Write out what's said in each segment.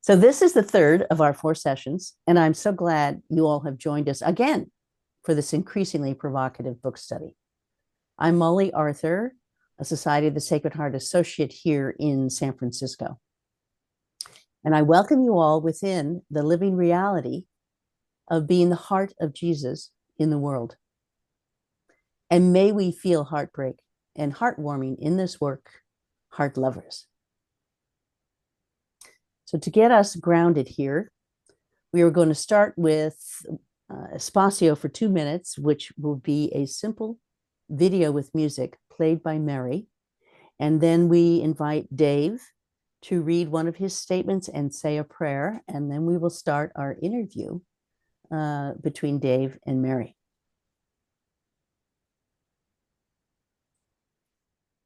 So this is the third of our 4 sessions, and I'm so glad you all have joined us again for this increasingly provocative book study. I'm Molly Arthur, a Society of the Sacred Heart associate here in San Francisco. And I welcome you all within the living reality of being the heart of Jesus in the world. And may we feel heartbreak and heartwarming in this work, heart lovers. So to get us grounded here, we are going to start with Espacio for 2 minutes, which will be a simple video with music played by Mary. And then we invite Dave to read one of his statements and say a prayer. And then we will start our interview between Dave and Mary.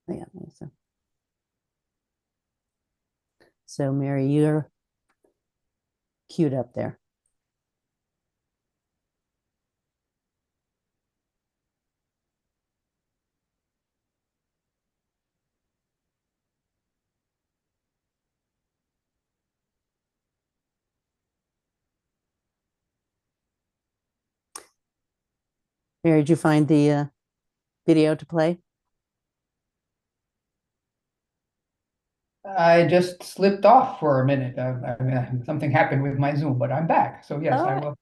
Yeah, so Mary, you're queued up there. Mary, did you find the video to play? I just slipped off for a minute. I mean, something happened with my Zoom, but I'm back. So yes, I will,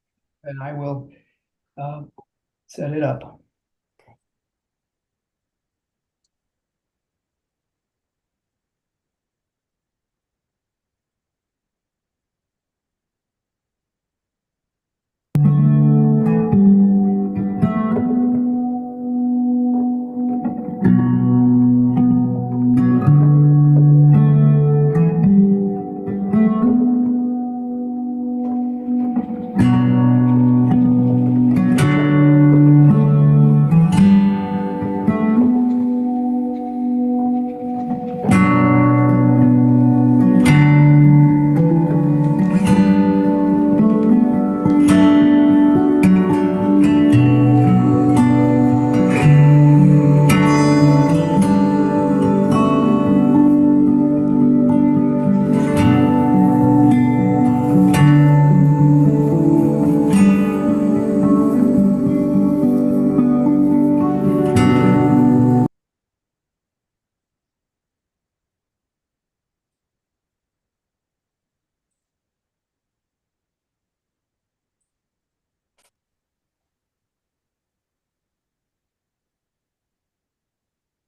and I will set it up.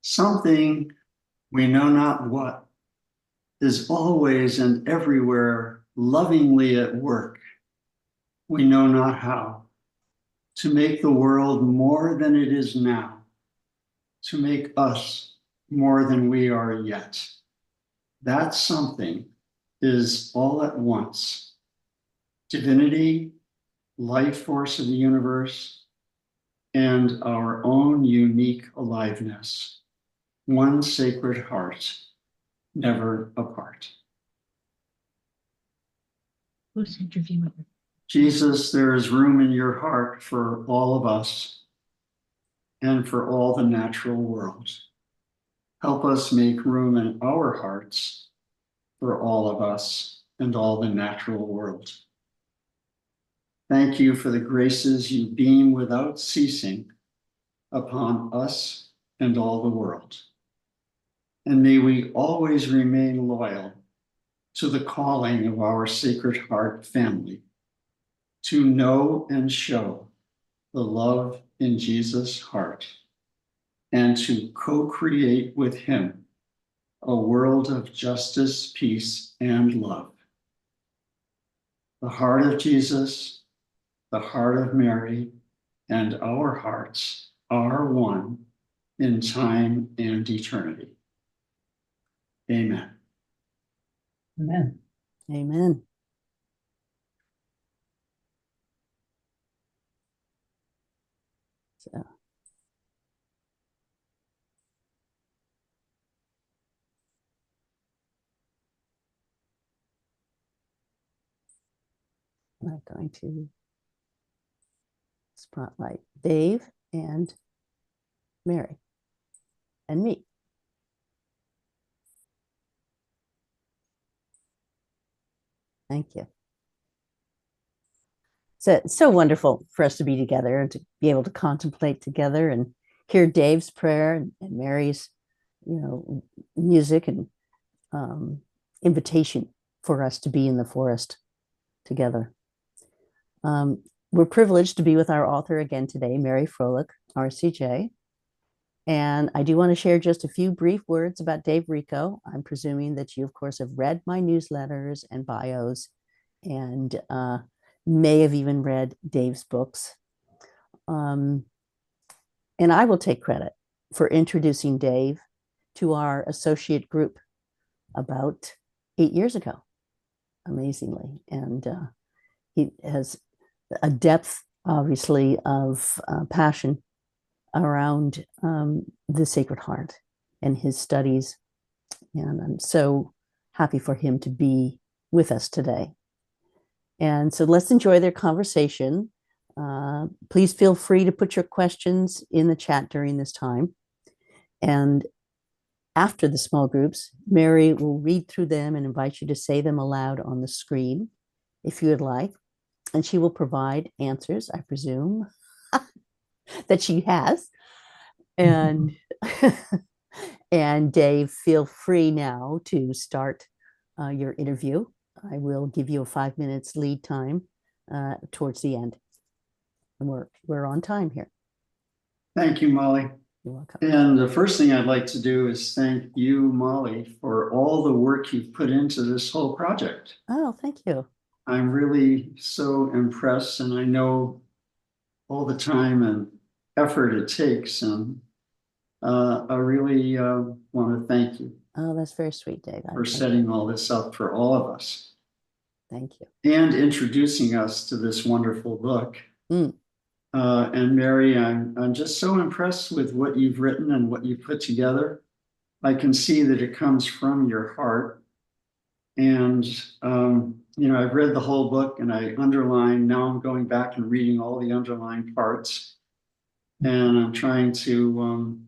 Something, we know not what, is always and everywhere lovingly at work, we know not how, to make the world more than it is now, to make us more than we are yet. That something is all at once divinity, life force of the universe, and our own unique aliveness, one sacred heart, never apart. Who's interviewing? Jesus, there is room in your heart for all of us and for all the natural world. Help us make room in our hearts for all of us and all the natural world. Thank you for the graces you beam without ceasing upon us and all the world. And may we always remain loyal to the calling of our Sacred Heart family, to know and show the love in Jesus' heart, and to co-create with him a world of justice, peace, and love. The heart of Jesus, the heart of Mary, and our hearts are one in time and eternity. Amen. Amen. Amen. So. I'm going to spotlight Dave and Mary and me. Thank you. So it's so wonderful for us to be together and to be able to contemplate together and hear Dave's prayer and Mary's, music and invitation for us to be in the forest together. We're privileged to be with our author again today, Mary Froelich, RCJ. And I do want to share just a few brief words about Dave Richo. I'm presuming that you, of course, have read my newsletters and bios and may have even read Dave's books. And I will take credit for introducing Dave to our associate group about 8 years ago, amazingly. And he has a depth, obviously, of passion around the Sacred Heart and his studies. And I'm so happy for him to be with us today. And so let's enjoy their conversation. Please feel free to put your questions in the chat during this time. And after the small groups, Mary will read through them and invite you to say them aloud on the screen if you would like. And she will provide answers, I presume, that she has. And and Dave, feel free now to start your interview. I will give you a 5 minutes lead time towards the end. And we're on time here. Thank you, Molly. You're welcome. And the first thing I'd like to do is thank you, Molly, for all the work you've put into this whole project. Oh, thank you. I'm really so impressed, and I know all the time and effort it takes. And I really want to thank you. Oh, that's very sweet, Dave. For setting all this up for all of us. Thank you. And introducing us to this wonderful book. And Mary, I'm just so impressed with what you've written and what you've put together. I can see that it comes from your heart. And, I've read the whole book and I underline, now I'm going back and reading all the underlined parts. And I'm trying to,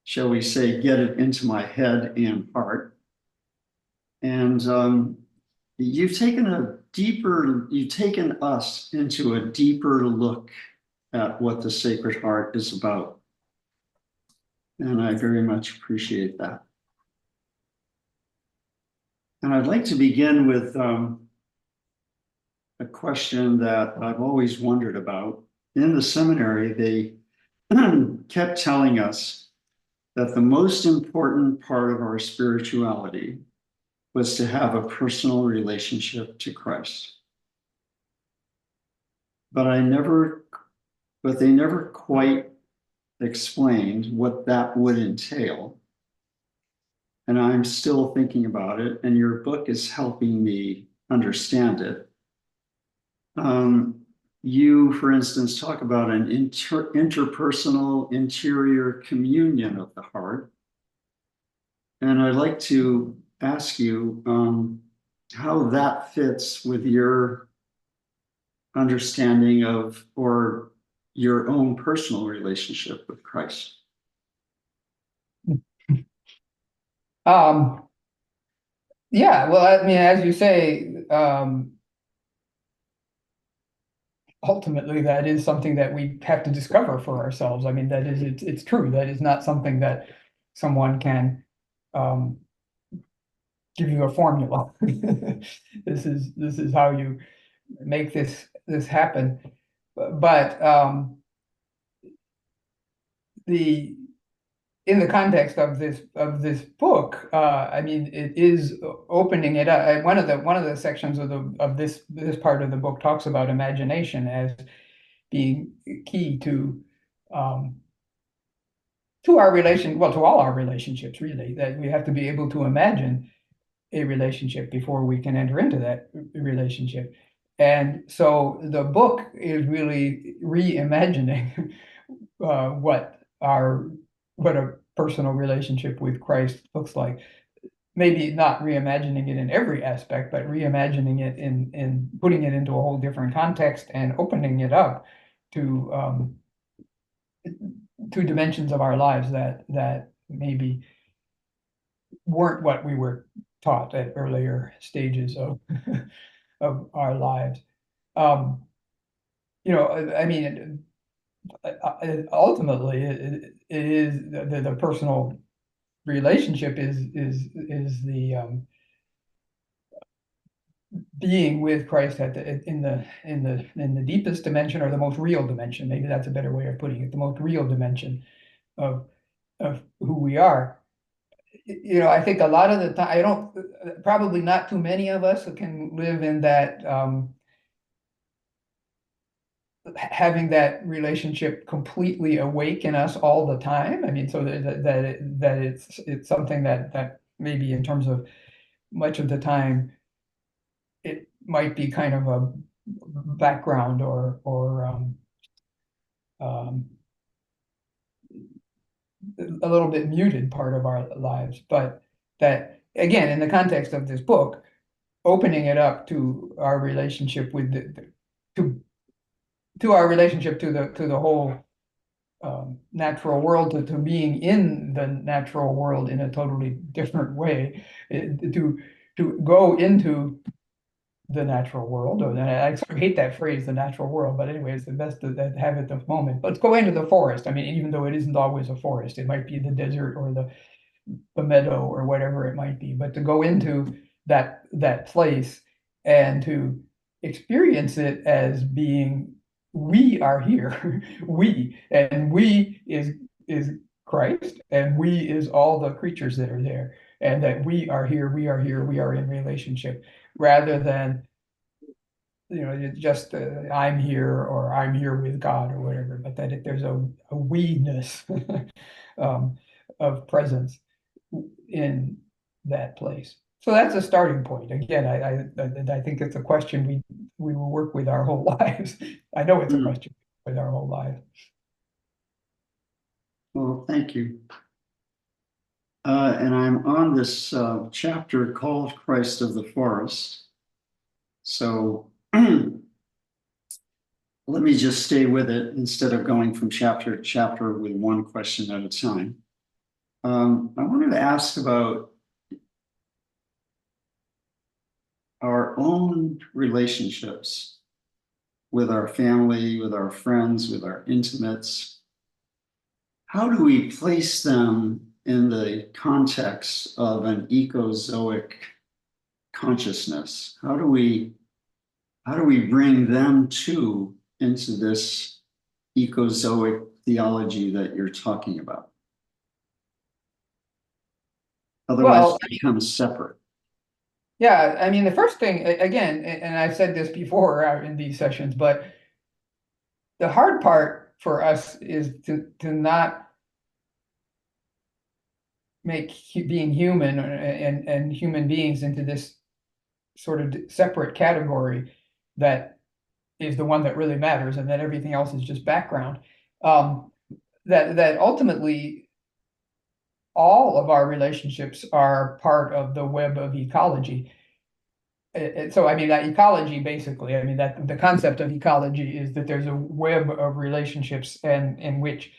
shall we say, get it into my head and heart. And you've taken us into a deeper look at what the Sacred Heart is about. And I very much appreciate that. And I'd like to begin with a question that I've always wondered about. In the seminary, they kept telling us that the most important part of our spirituality was to have a personal relationship to Christ. But they never quite explained what that would entail. And I'm still thinking about it, and your book is helping me understand it. You, for instance, talk about an interpersonal interior communion of the heart. And I'd like to ask you how that fits with your understanding of, or your own personal relationship with Christ. Yeah, well, I mean, as you say, ultimately, that is something that we have to discover for ourselves. I mean, it's true. That is not something that someone can give you a formula. This is how you make this happen. But in the context of this book, I mean, it is opening it up. One of the sections of this part of the book talks about imagination as being key to our relation, well, to all our relationships, really, that we have to be able to imagine a relationship before we can enter into that relationship. And so the book is really reimagining what a personal relationship with Christ looks like. Maybe not reimagining it in every aspect, but reimagining it in putting it into a whole different context and opening it up to dimensions of our lives that maybe weren't what we were taught at earlier stages of of our lives. You know, I mean, ultimately, it is the personal relationship is the being with Christ at in the deepest dimension, or the most real dimension. Maybe that's a better way of putting it. The most real dimension of who we are. You know, I think a lot of the time, I don't, probably not too many of us can live in that, having that relationship completely awake in us all the time. I mean, so that it's something that maybe in terms of much of the time, it might be kind of a background or um, a little bit muted part of our lives. But that, again, in the context of this book, opening it up to our relationship with to our relationship to the whole natural world, to being in the natural world in a totally different way, to go into the natural world. Or I sort of hate that phrase, the natural world, but anyway, it's the best to have at the moment. Let's go into the forest. I mean, even though it isn't always a forest, it might be the desert or the meadow or whatever it might be, but to go into that place and to experience it as being, we are here, we is Christ, and we is all the creatures that are there, and that we are here, we are here, we are in relationship, rather than, you know, just I'm here, or I'm here with God, or whatever, but that there's a we-ness of presence in that place. So that's a starting point. Again, I think it's a question we will work with our whole lives. I know it's a question with our whole lives. Well, thank you. And I'm on this chapter called Christ of the Forest. So let me just stay with it instead of going from chapter to chapter with one question at a time. I wanted to ask about our own relationships with our family, with our friends, with our intimates. How do we place them in the context of an ecozoic consciousness? How do we bring them too into this ecozoic theology that you're talking about? Otherwise, it becomes separate. Yeah, I mean, the first thing, again, and I've said this before in these sessions, but the hard part for us is to not make being human and human beings into this sort of separate category that is the one that really matters, and that everything else is just background. That ultimately all of our relationships are part of the web of ecology. So I mean, that ecology, basically, I mean, that the concept of ecology is that there's a web of relationships, and in which,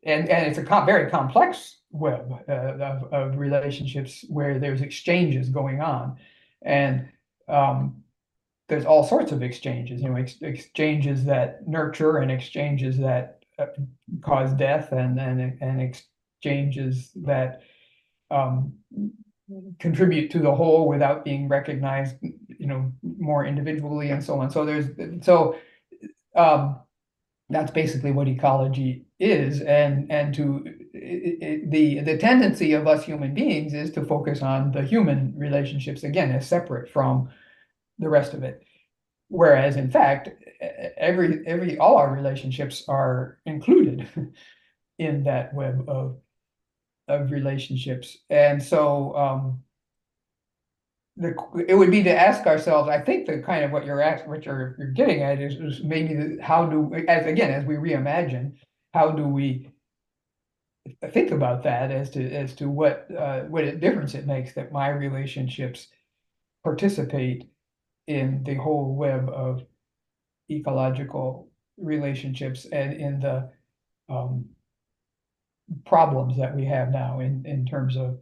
and it's a very complex web of relationships where there's exchanges going on, and there's all sorts of exchanges, you know, exchanges that nurture, and exchanges that cause death, and exchanges that contribute to the whole without being recognized, you know, more individually, and so on. So that's basically what ecology is, and the tendency of us human beings is to focus on the human relationships, again, as separate from the rest of it. Whereas in fact, all our relationships are included in that web of relationships. And so it would be to ask ourselves, I think, the kind of what you're getting at is maybe how do, as we reimagine, how do we think about that as to what difference it makes that my relationships participate in the whole web of ecological relationships, and in the problems that we have now in terms of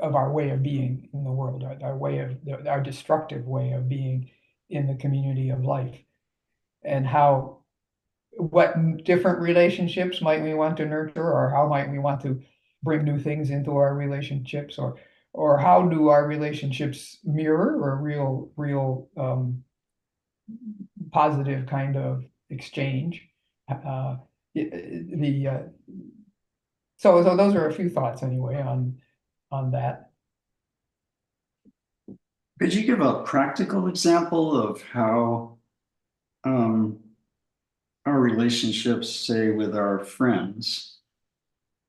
of our way of being in the world, our way of our destructive way of being in the community of life, and how what different relationships might we want to nurture, or how might we want to bring new things into our relationships, or how do our relationships mirror or real positive kind of exchange. So those are a few thoughts anyway on that. Could you give a practical example of how our relationships, say, with our friends,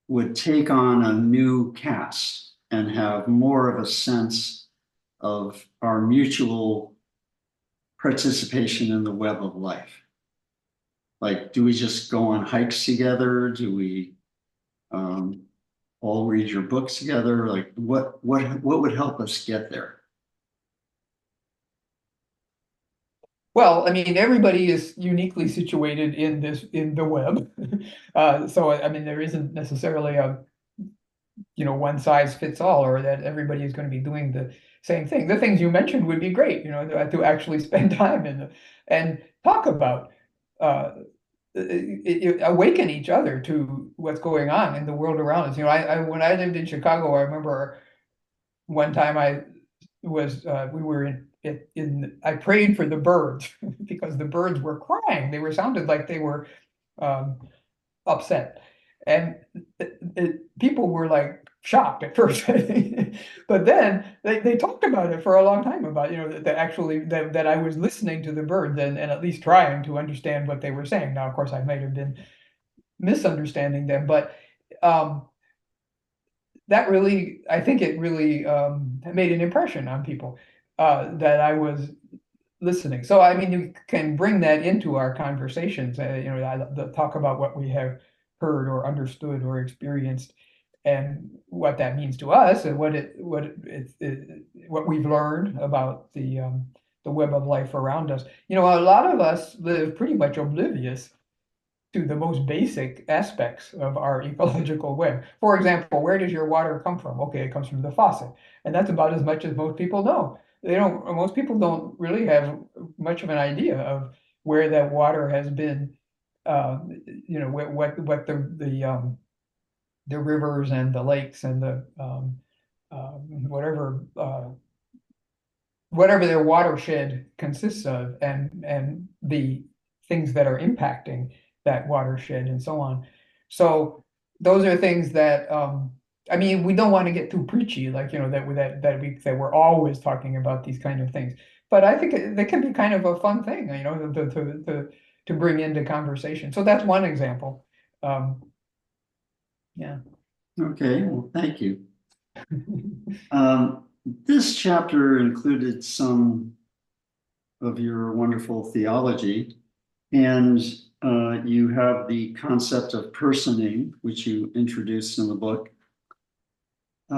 would take on a new cast and have more of a sense of our mutual participation in the web of life? Like, do we just go on hikes together? Do we all read your books together? Like, what would help us get there? Well, I mean, everybody is uniquely situated in the web. So I mean, there isn't necessarily a one size fits all, or that everybody is going to be doing the same thing. The things you mentioned would be great, to actually spend time in and talk about awaken each other to what's going on in the world around us. I when I lived in Chicago, I remember one time we were I prayed for the birds because the birds were crying. They sounded like they were upset, and people were like shocked at first, but then they talked about it for a long time, about that I was listening to the birds and at least trying to understand what they were saying. Now, of course, I might have been misunderstanding them, but that really, I think it really made an impression on people, that I was listening. So, I mean, you can bring that into our conversations, talk about what we have heard or understood or experienced, and what that means to us, and what we've learned about the web of life around us. A lot of us live pretty much oblivious to the most basic aspects of our ecological web. For example, where does your water come from? Okay, it comes from the faucet, and that's about as much as most people know. Most people don't really have much of an idea of where that water has been, what the rivers and the lakes and the whatever their watershed consists of, and the things that are impacting that watershed and so on. So those are things that I mean, we don't want to get too preachy, like that we're always talking about these kind of things. But I think they can be kind of a fun thing, to bring into conversation. So that's one example. Yeah. Okay, well, thank you. This chapter included some of your wonderful theology, and you have the concept of personing, which you introduced in the book.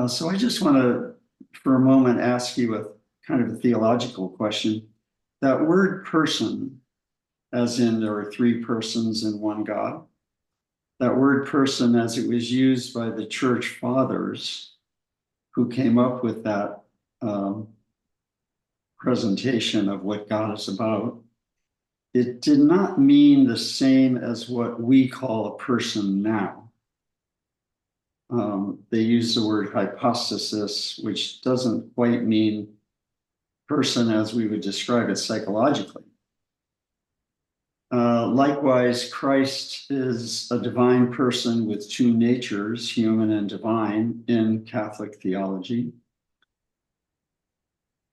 So I just want to, for a moment, ask you a kind of a theological question. That word person, as in there are three persons in one God, that word person, as it was used by the church fathers who came up with that presentation of what God is about, it did not mean the same as what we call a person now. They use the word hypostasis, which doesn't quite mean person as we would describe it psychologically. Likewise, Christ is a divine person with two natures, human and divine, in Catholic theology.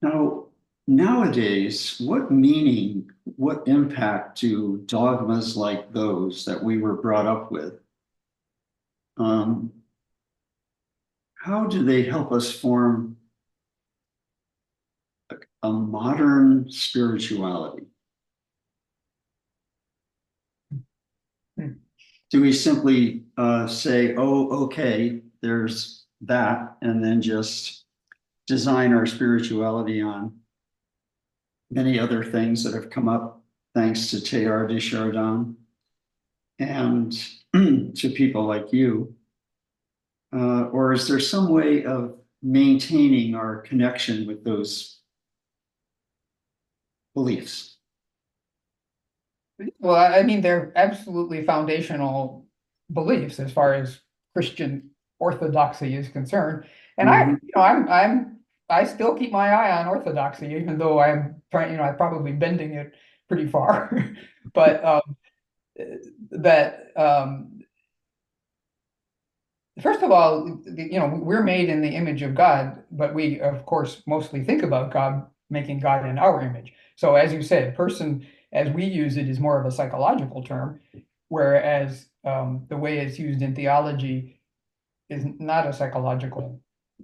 Now, nowadays, what meaning, what impact do dogmas like those that we were brought up with, how do they help us form a modern spirituality? Do we simply say, oh, okay, there's that, and then just design our spirituality on many other things that have come up thanks to Teilhard de Chardin and to people like you? Or is there some way of maintaining our connection with those beliefs? Well, I mean, they're absolutely foundational beliefs as far as Christian orthodoxy is concerned. And I still keep my eye on orthodoxy, even though I'm trying, I'm probably bending it pretty far. But that first of all, we're made in the image of God, but we, of course, mostly think about God, making God in our image. So as you said, person, as we use it, is more of a psychological term, whereas the way it's used in theology is not a psychological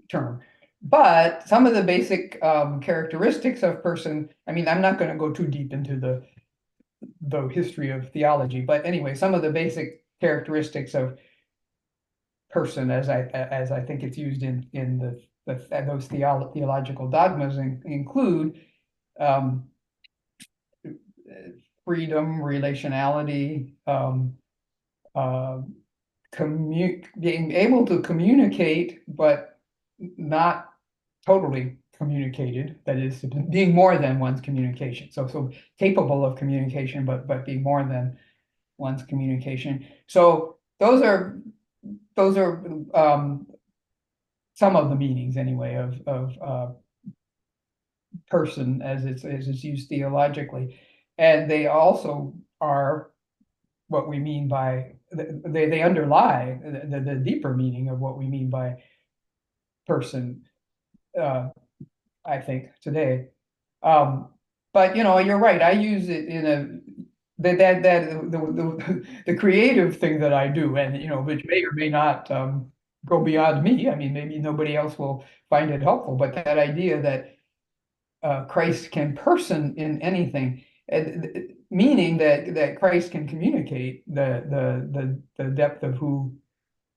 term. But some of the basic characteristics of person, I mean, I'm not going to go too deep into the history of theology, but anyway, some of the basic characteristics of person, as I think it's used in those theological dogmas, include freedom, relationality, being able to communicate, but not totally communicated. That is, being more than one's communication. So capable of communication, but being more than one's communication. So those are some of the meanings, anyway, of person as it's used theologically, and they also are what we mean by they underlie the deeper meaning of what we mean by person. I think today, but you're right. I use it in the creative thing that I do, and which may or may not go beyond me. I mean, maybe nobody else will find it helpful, but that idea that Christ can person in anything, meaning that Christ can communicate the depth of who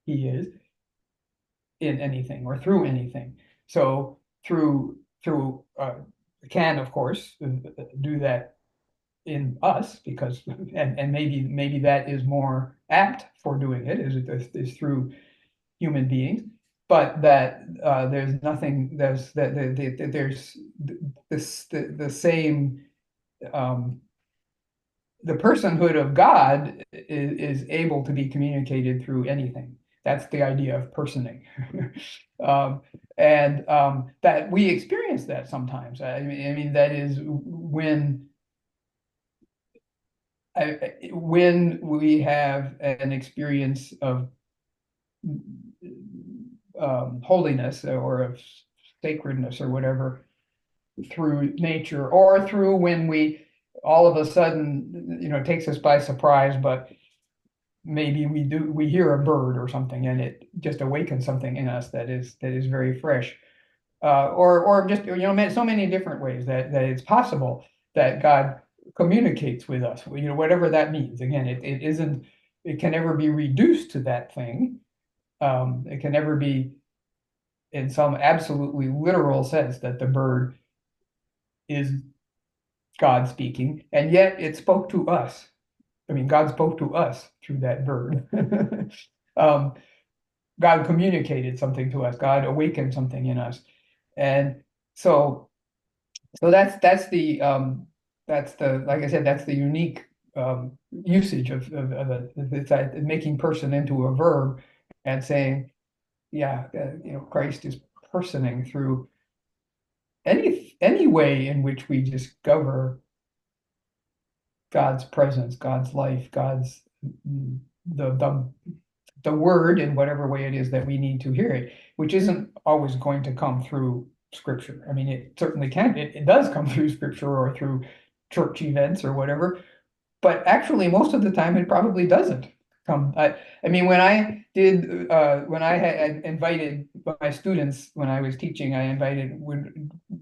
he is in anything or through anything. So through can, of course, do that in us, because and maybe that is more apt for doing it is through human beings, but that there's nothing there's the same the personhood of God is able to be communicated through anything. That's the idea of personing. And that we experience that sometimes. I mean that is when we have an experience of holiness or of sacredness or whatever through nature, or through when we all of a sudden, it takes us by surprise, but maybe we hear a bird or something and it just awakens something in us that is very fresh, or just so many different ways that it's possible that God communicates with us, whatever that means. Again, it can never be reduced to that thing. It can never be in some absolutely literal sense that the bird is God speaking, and yet it spoke to us. I mean, God spoke to us through that bird. God communicated something to us. God awakened something in us, and so that's the like I said, that's the unique usage of it's making person into a verb and saying, yeah, Christ is personing through any way in which we discover God's presence, God's life, God's the word in whatever way it is that we need to hear it, which isn't always going to come through scripture. I mean, it certainly can. It does come through scripture or through church events or whatever, but actually most of the time it probably doesn't come. I mean, when I had invited my students, when I was teaching,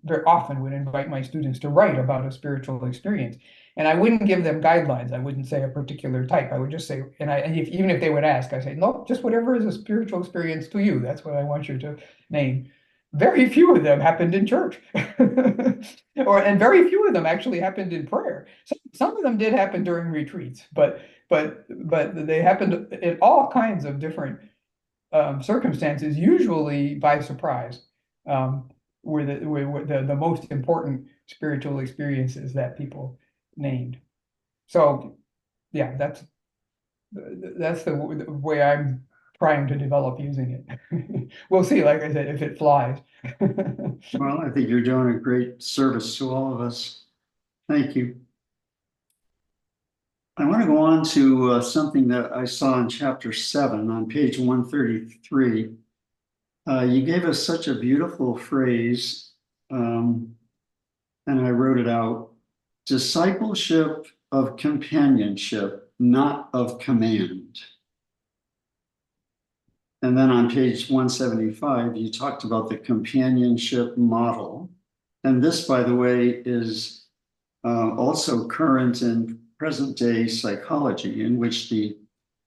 very often would invite my students to write about a spiritual experience. And I wouldn't give them guidelines. I wouldn't say a particular type. I would just say, even if they would ask, I say, no, just whatever is a spiritual experience to you. That's what I want you to name. Very few of them happened in church, and very few of them actually happened in prayer. Some of them did happen during retreats, but they happened in all kinds of different circumstances, usually by surprise. were the most important spiritual experiences that people named. So yeah, that's the way I'm trying to develop using it. We'll see, like I said, if it flies. Well, I think you're doing a great service to all of us. Thank you. I want to go on to something that I saw in chapter 7 on page 133. You gave us such a beautiful phrase, and I wrote it out. Discipleship of companionship, not of command. And then on page 175, you talked about the companionship model. And this, by the way, is also current in present day psychology, in which the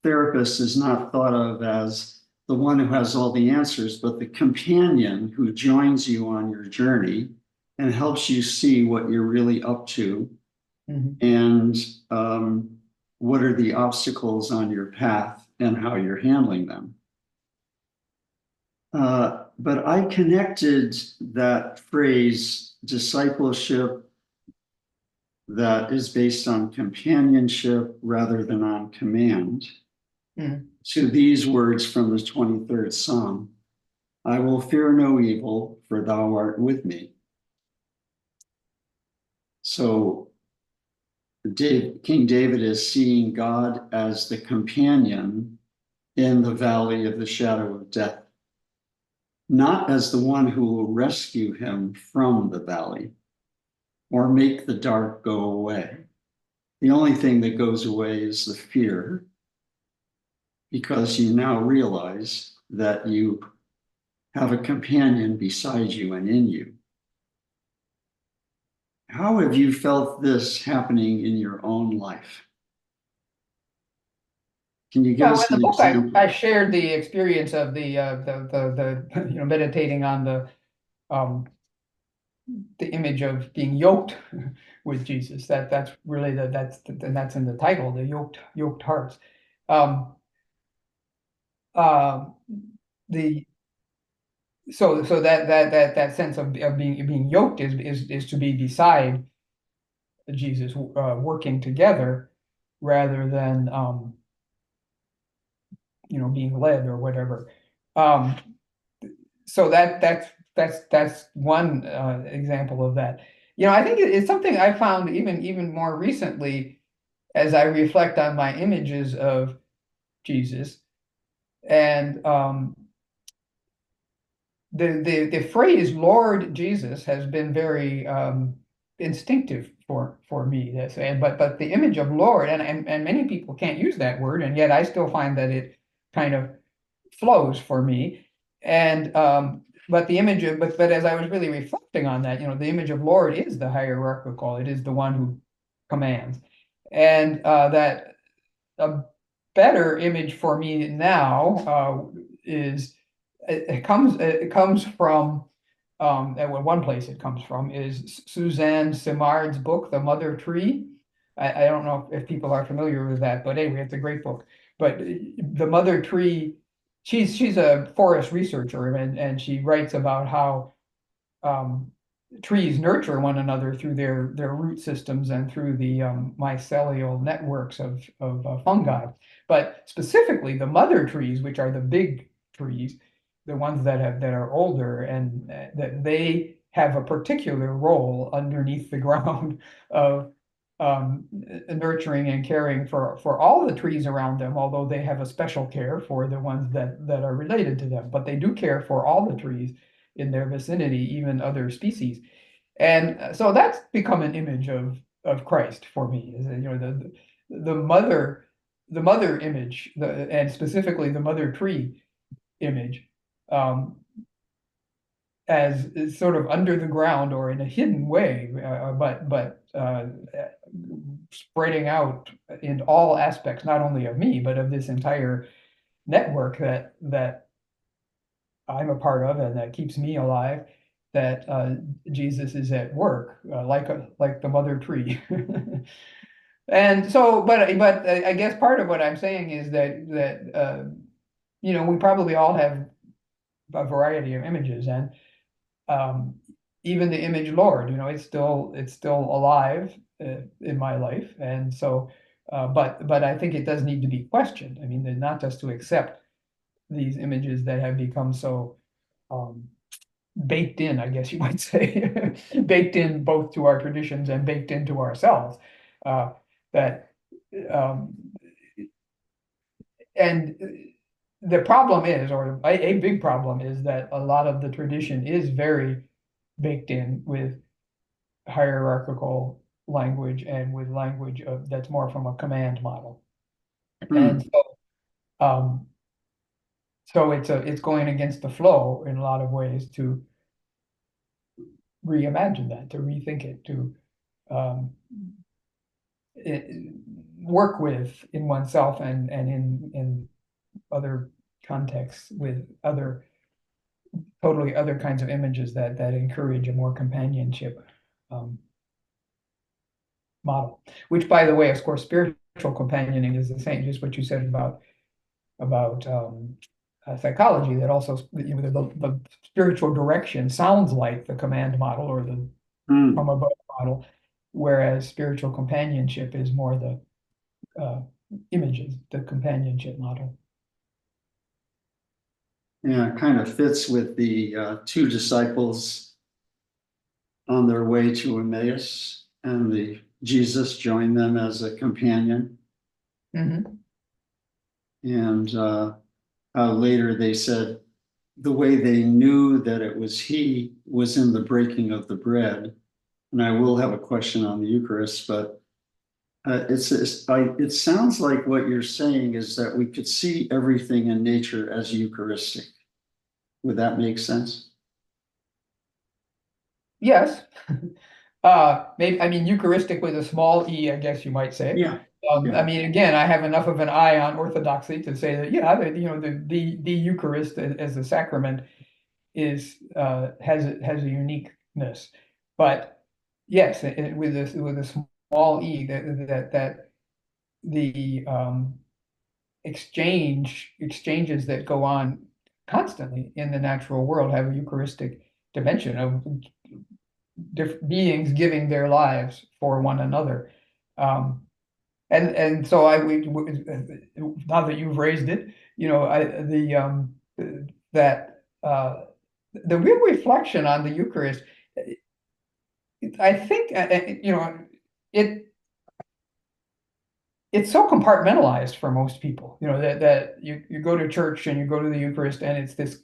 therapist is not thought of as the one who has all the answers, but the companion who joins you on your journey and helps you see what you're really up to, and what are the obstacles on your path and how you're handling them. But I connected that phrase, discipleship that is based on companionship rather than on command, to these words from the 23rd Psalm: I will fear no evil, for thou art with me. So King David is seeing God as the companion in the valley of the shadow of death, not as the one who will rescue him from the valley or make the dark go away. The only thing that goes away is the fear, because you now realize that you have a companion beside you and in you. How have you felt this happening in your own life? Can you give us in an the book, example? I shared the experience of the meditating on the image of being yoked with Jesus. That's really that's in the title, the yoked hearts. The so that sense of being yoked is to be beside Jesus, working together rather than being led or whatever. So that's one example of that. I think it's something I found even more recently as I reflect on my images of Jesus. And the phrase Lord Jesus has been very instinctive for me. But the image of Lord, and many people can't use that word, and yet I still find that it kind of flows for me. And but the image of but as I was really reflecting on that, the image of Lord is the hierarchical. It is the one who commands, and that a better image for me now is it comes from one place it comes from is Suzanne Simard's book, The Mother Tree. I don't know if people are familiar with that, but anyway, it's a great book. But The Mother Tree, she's a forest researcher, and she writes about how trees nurture one another through their root systems and through the mycelial networks of fungi. But specifically, the mother trees, which are the big trees, the ones that are older, and that they have a particular role underneath the ground of nurturing and caring for all the trees around them, although they have a special care for the ones that are related to them. But they do care for all the trees in their vicinity, even other species. And so that's become an image of Christ for me. Is the mother image, and specifically the mother tree image, as sort of under the ground or in a hidden way, but spreading out in all aspects, not only of me, but of this entire network that I'm a part of and that keeps me alive. That Jesus is at work, like the mother tree. And so, but I guess part of what I'm saying is that we probably all have a variety of images, and even the image Lord, it's still alive in my life, and so, but I think it does need to be questioned. I mean, not just to accept these images that have become so baked in, I guess you might say, baked in both to our traditions and baked into ourselves. That and the problem is, or a big problem is that a lot of the tradition is very baked in with hierarchical language and with language that's more from a command model. And um, so it's going against the flow in a lot of ways to reimagine that, to rethink it, to um, work with in oneself and in other contexts with totally other kinds of images that encourage a more companionship model. Which, by the way, of course, spiritual companioning is the same, just what you said about psychology, that also the spiritual direction sounds like the command model or the from above model, whereas spiritual companionship is more the images, the companionship model. Yeah, it kind of fits with the two disciples on their way to Emmaus, and Jesus joined them as a companion. Mm-hmm. And later they said the way they knew that it was he was in the breaking of the bread. And I will have a question on the Eucharist, but it sounds like what you're saying is that we could see everything in nature as Eucharistic. Would that make sense? Yes. Maybe, I mean, Eucharistic with a small e, I guess you might say. Yeah. I mean, again, I have enough of an eye on orthodoxy to say that, yeah, the Eucharist as a sacrament is has a uniqueness, but yes, with a small e, that the exchanges that go on constantly in the natural world have a Eucharistic dimension of beings giving their lives for one another. And so now that you've raised it, the real reflection on the Eucharist, I think, it's so compartmentalized for most people, that you go to church and you go to the Eucharist and it's this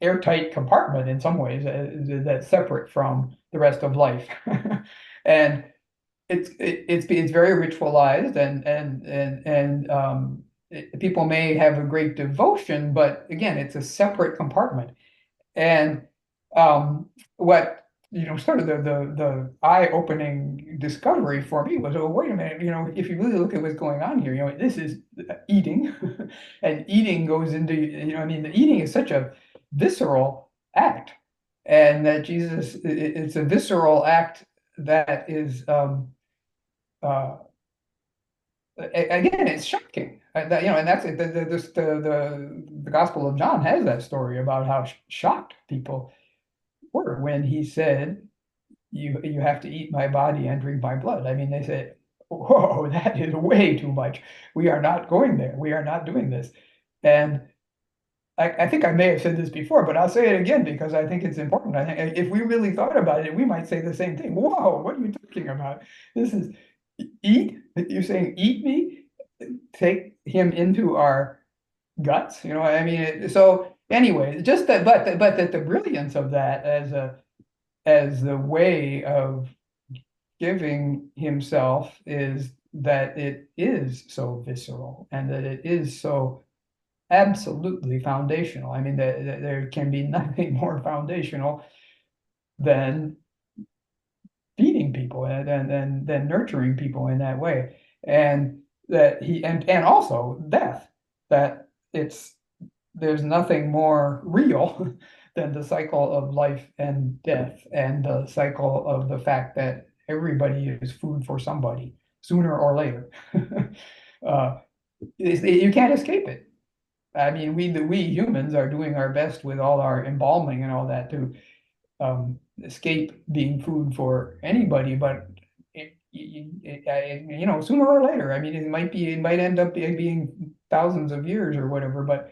airtight compartment in some ways that's separate from the rest of life. And it's very ritualized, and people may have a great devotion, but again, it's a separate compartment. And what sort of the eye-opening discovery for me was, oh, wait a minute, if you really look at what's going on here, this is eating, and eating goes into, I mean, the eating is such a visceral act, and that Jesus, it's a visceral act that is again, it's shocking. And that's the Gospel of John has that story about how shocked people were when he said, "You have to eat my body and drink my blood." I mean, they said, "Whoa, that is way too much. We are not going there. We are not doing this." And I think I may have said this before, but I'll say it again because I think it's important. I think if we really thought about it, we might say the same thing. Whoa, what are you talking about? This is eat. You're saying eat me, take him into our guts. I mean, so anyway, just that, but that the brilliance of that as the way of giving himself is that it is so visceral and that it is so absolutely foundational. I mean, there can be nothing more foundational than feeding people and nurturing people in that way. And that and also death, that there's nothing more real than the cycle of life and death, and the cycle of the fact that everybody is food for somebody sooner or later. You can't escape it. I mean, we humans are doing our best with all our embalming and all that to escape being food for anybody, but you know, sooner or later, I mean, it might end up being thousands of years or whatever, but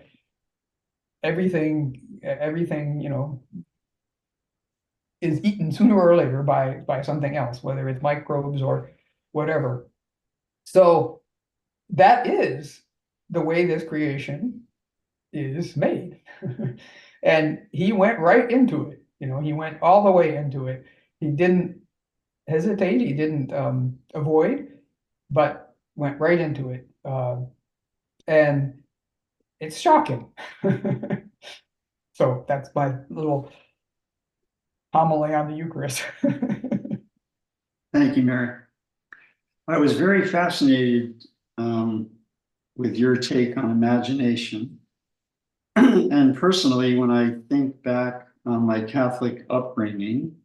everything, you know, is eaten sooner or later by something else, whether it's microbes or whatever. So that is the way this creation is made. And he went right into it. You know, he went all the way into it. He didn't hesitate, he didn't avoid, but went right into it. And it's shocking. So that's my little homily on the Eucharist. Thank you, Mary. I was very fascinated with your take on imagination. And personally, when I think back on my Catholic upbringing,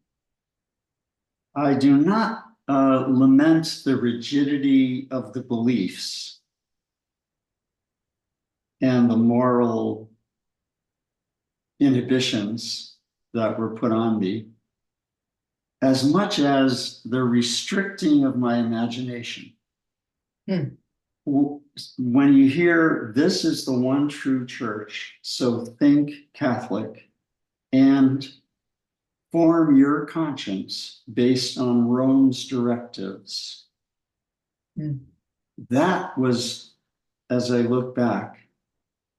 I do not lament the rigidity of the beliefs and the moral inhibitions that were put on me, as much as the restricting of my imagination. When you hear this is the one true church, so think Catholic, and form your conscience based on Rome's directives. That was, as I look back,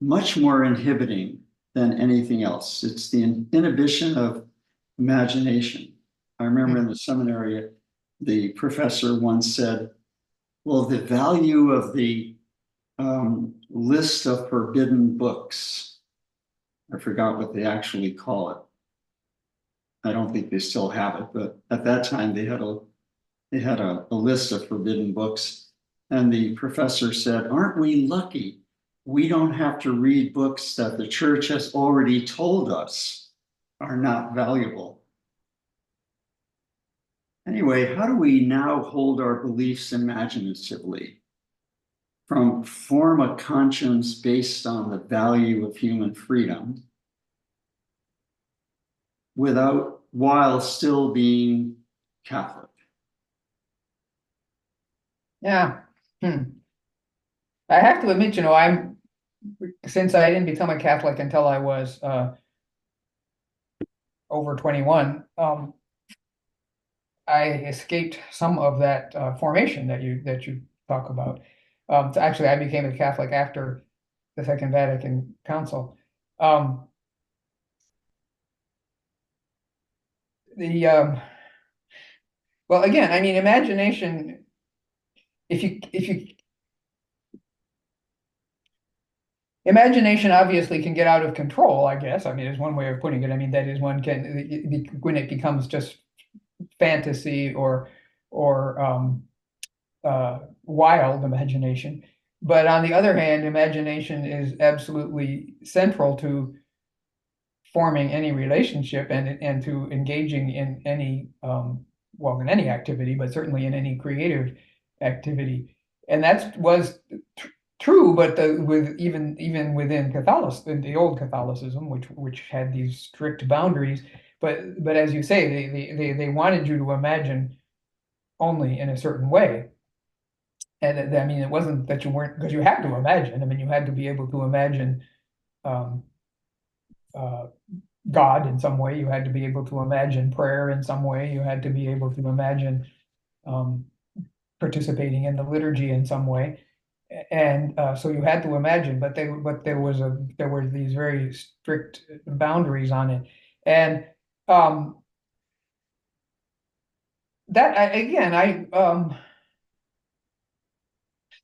much more inhibiting than anything else. It's the inhibition of imagination. I remember in the seminary, the professor once said, well, the value of the list of forbidden books, I forgot what they actually call it. I don't think they still have it, but at that time they had a list of forbidden books. And the professor said, aren't we lucky? We don't have to read books that the church has already told us are not valuable. Anyway, how do we now hold our beliefs imaginatively? Form a conscience based on the value of human freedom while still being Catholic? Yeah. I have to admit, you know, since I didn't become a Catholic until I was over 21, I escaped some of that formation that you talk about. So actually, I became a Catholic after the Second Vatican Council. Well, again, I mean, imagination. Imagination obviously can get out of control, I guess. I mean, is one way of putting it. I mean, that is when it becomes just fantasy or wild imagination. But on the other hand, imagination is absolutely central to forming any relationship and to engaging in any well, in any activity, but certainly in any creative activity. And that was true, but even within Catholicism, the old Catholicism, which had these strict boundaries. But as you say, they wanted you to imagine only in a certain way. And I mean, it wasn't that you weren't, because you had to imagine. I mean, you had to be able to imagine God in some way. You had to be able to imagine prayer in some way. You had to be able to imagine participating in the liturgy in some way. And so you had to imagine, but there were these very strict boundaries on it. And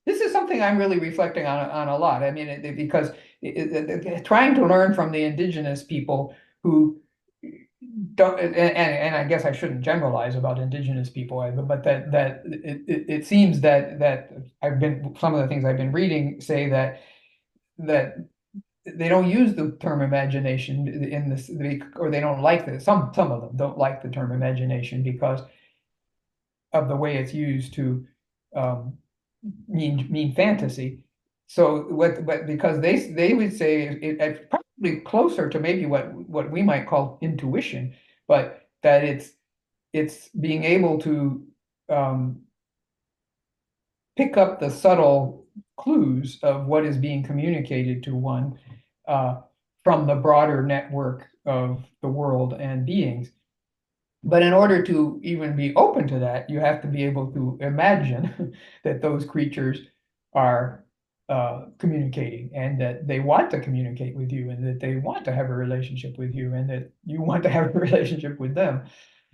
this is something I'm really reflecting on a lot. I mean, because trying to learn from the indigenous people who don't, and I guess I shouldn't generalize about indigenous people, but that it seems that some of the things I've been reading say that they don't use the term imagination in this, or they don't like this. Some of them don't like the term imagination because of the way it's used to mean fantasy. So but because they would say it's probably closer to maybe what we might call intuition, but that it's being able to pick up the subtle clues of what is being communicated to one from the broader network of the world and beings. But in order to even be open to that, you have to be able to imagine that those creatures are communicating, and that they want to communicate with you, and that they want to have a relationship with you, and that you want to have a relationship with them.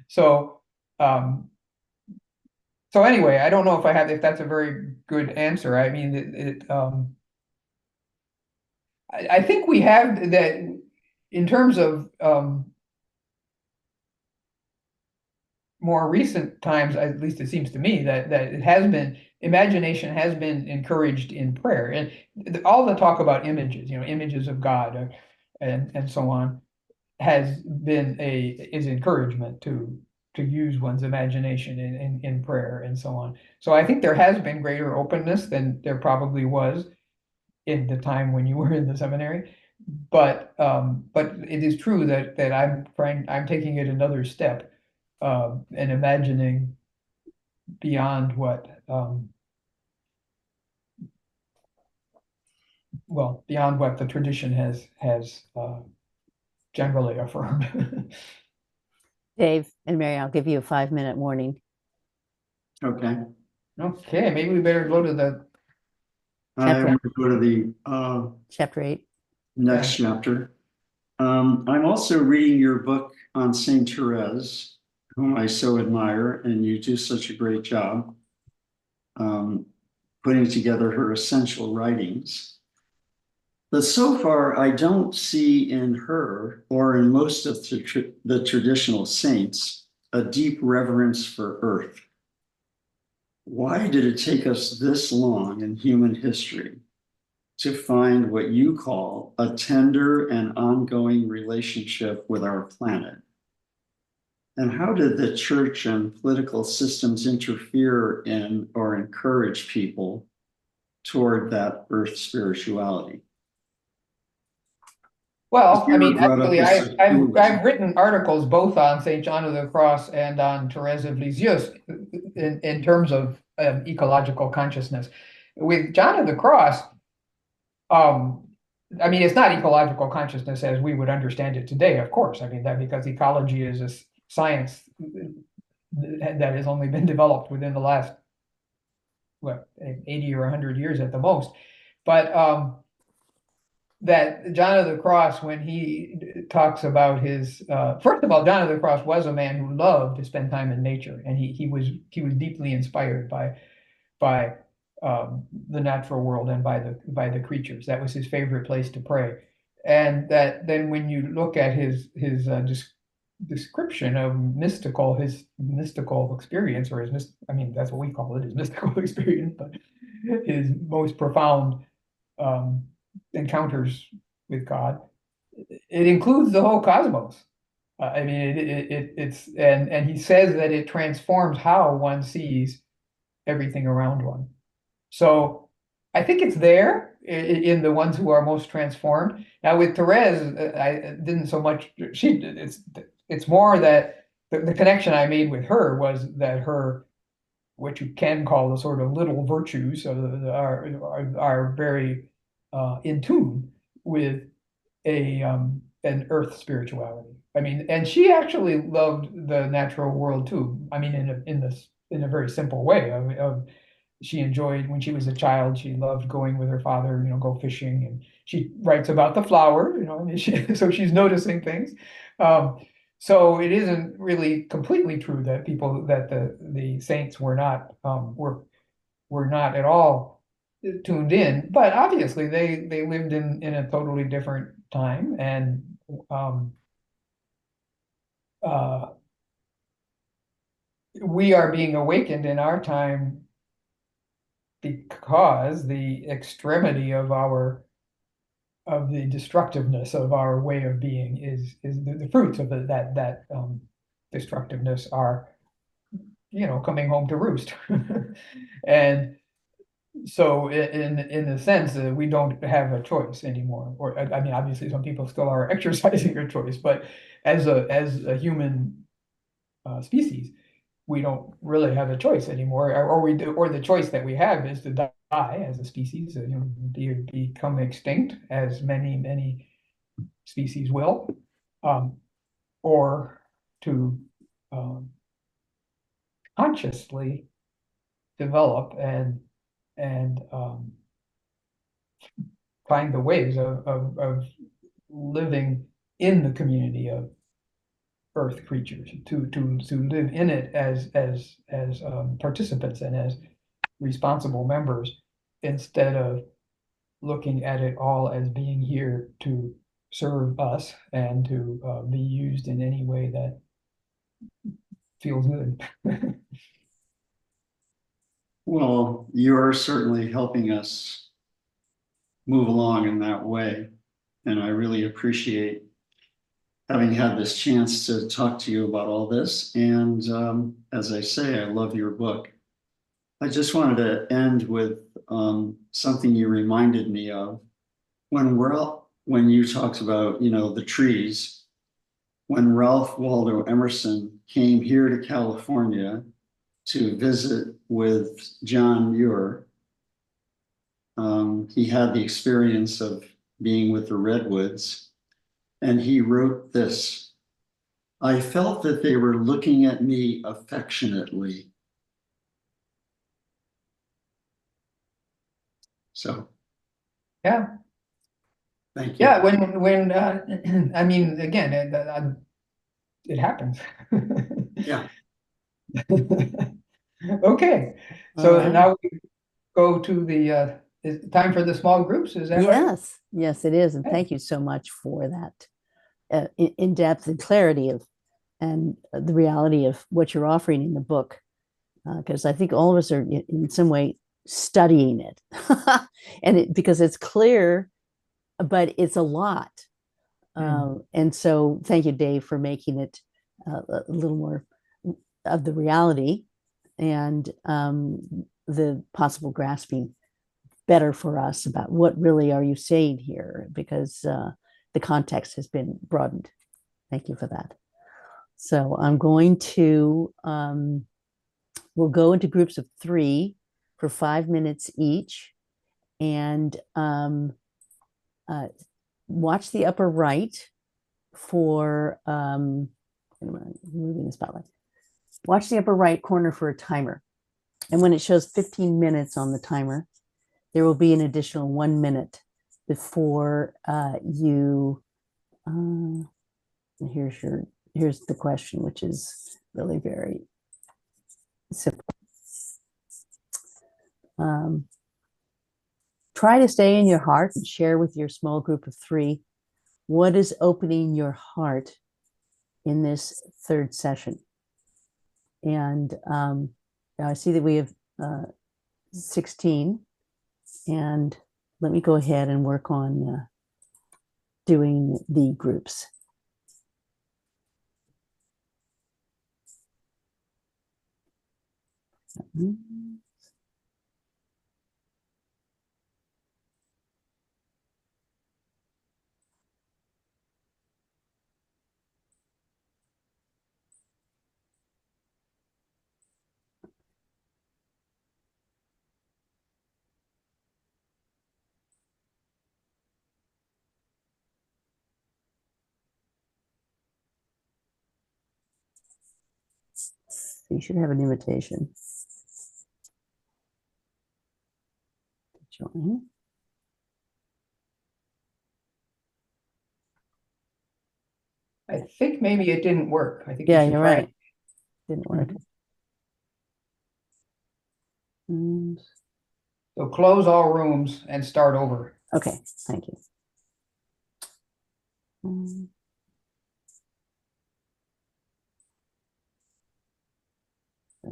So, so anyway, I don't know if that's a very good answer. I mean, I think we have that in terms of more recent times, at least it seems to me that it has been, imagination has been encouraged in prayer, and all the talk about images, images of God, and so on, is encouragement to use one's imagination in prayer and so on. So I think there has been greater openness than there probably was in the time when you were in the seminary. But it is true that I'm taking it another step and imagining beyond what beyond what the tradition has generally affirmed. Dave and Mary, I'll give you a 5-minute warning. Okay. Okay, maybe we better go to the I'm going to go to the chapter 8. next chapter. I'm also reading your book on Saint Therese, whom I so admire, and you do such a great job putting together her essential writings. But so far, I don't see in her, or in most of the traditional saints, a deep reverence for earth. Why did it take us this long in human history to find what you call a tender and ongoing relationship with our planet? And how did the church and political systems interfere in or encourage people toward that earth spirituality? Well, I mean, actually, I've I've written articles both on Saint John of the Cross and on Therese of Lisieux in terms of ecological consciousness. With John of the Cross, I mean, it's not ecological consciousness as we would understand it today, of course. I mean, that because ecology is a science that has only been developed within the last, 80 or 100 years at the most. But that John of the Cross, when he talks about his, first of all, John of the Cross was a man who loved to spend time in nature, and he was deeply inspired by the natural world and by the creatures. That was his favorite place to pray. And that then when you look at his description of his mystical experience, or I mean, that's what we call it, his mystical experience, but his most profound encounters with God, it includes the whole cosmos. I mean, it's and he says that it transforms how one sees everything around one. So I think it's there in the ones who are most transformed. Now with Therese, I didn't so much. It's more that the connection I made with her was that her, what you can call the sort of little virtues are very in tune with an earth spirituality. I mean, and she actually loved the natural world too. I mean, in a very simple way. She enjoyed, when she was a child, she loved going with her father, go fishing, and she writes about the flower, I mean, so she's noticing things. So it isn't really completely true that the saints were not at all tuned in, but obviously they lived in a totally different time, and we are being awakened in our time because the extremity of the destructiveness of our way of being is the fruits of that destructiveness are coming home to roost. And So in a sense, we don't have a choice anymore. Or I mean, obviously, some people still are exercising a choice, but as a human species, we don't really have a choice anymore, or we do, or the choice that we have is to die as a species, become extinct, as many species will, um, or to um, consciously develop and find the ways of living in the community of Earth creatures, to live in it as participants and as responsible members, instead of looking at it all as being here to serve us and to be used in any way that feels good. Well, you're certainly helping us move along in that way. And I really appreciate having had this chance to talk to you about all this. And as I say, I love your book. I just wanted to end with something you reminded me of when you talked about, the trees. When Ralph Waldo Emerson came here to California to visit with John Muir, he had the experience of being with the redwoods, and he wrote this: "I felt that they were looking at me affectionately." So, Yeah, thank you. yeah. When I mean, again, it happens. Yeah. Okay, All so right. now we go to the is it time for the small groups, is that right? Yes, yes, it is. And Okay. thank you so much for that in-depth and clarity of and the reality of what you're offering in the book. Because I think all of us are in some way studying it, and because it's clear, but it's a lot. And so, thank you, Dave, for making it a little more of the reality and the possible grasping better for us about what really are you saying here, because the context has been broadened. Thank you for that. So I'm going to we'll go into groups of 3 for 5 minutes each, and watch the upper right for moving the spotlight. Watch the upper right corner for a timer, and when it shows 15 minutes on the timer, there will be an additional 1 minute before you. Here's the question, which is really very simple. Try to stay in your heart and share with your small group of 3 what is opening your heart in this 3rd session. And I see that we have 16, and let me go ahead and work on doing the groups. You should have an invitation to join. I think maybe it didn't work. I think you Yeah, should you're try right. it. Didn't work. So close all rooms and start over. Okay, thank you. I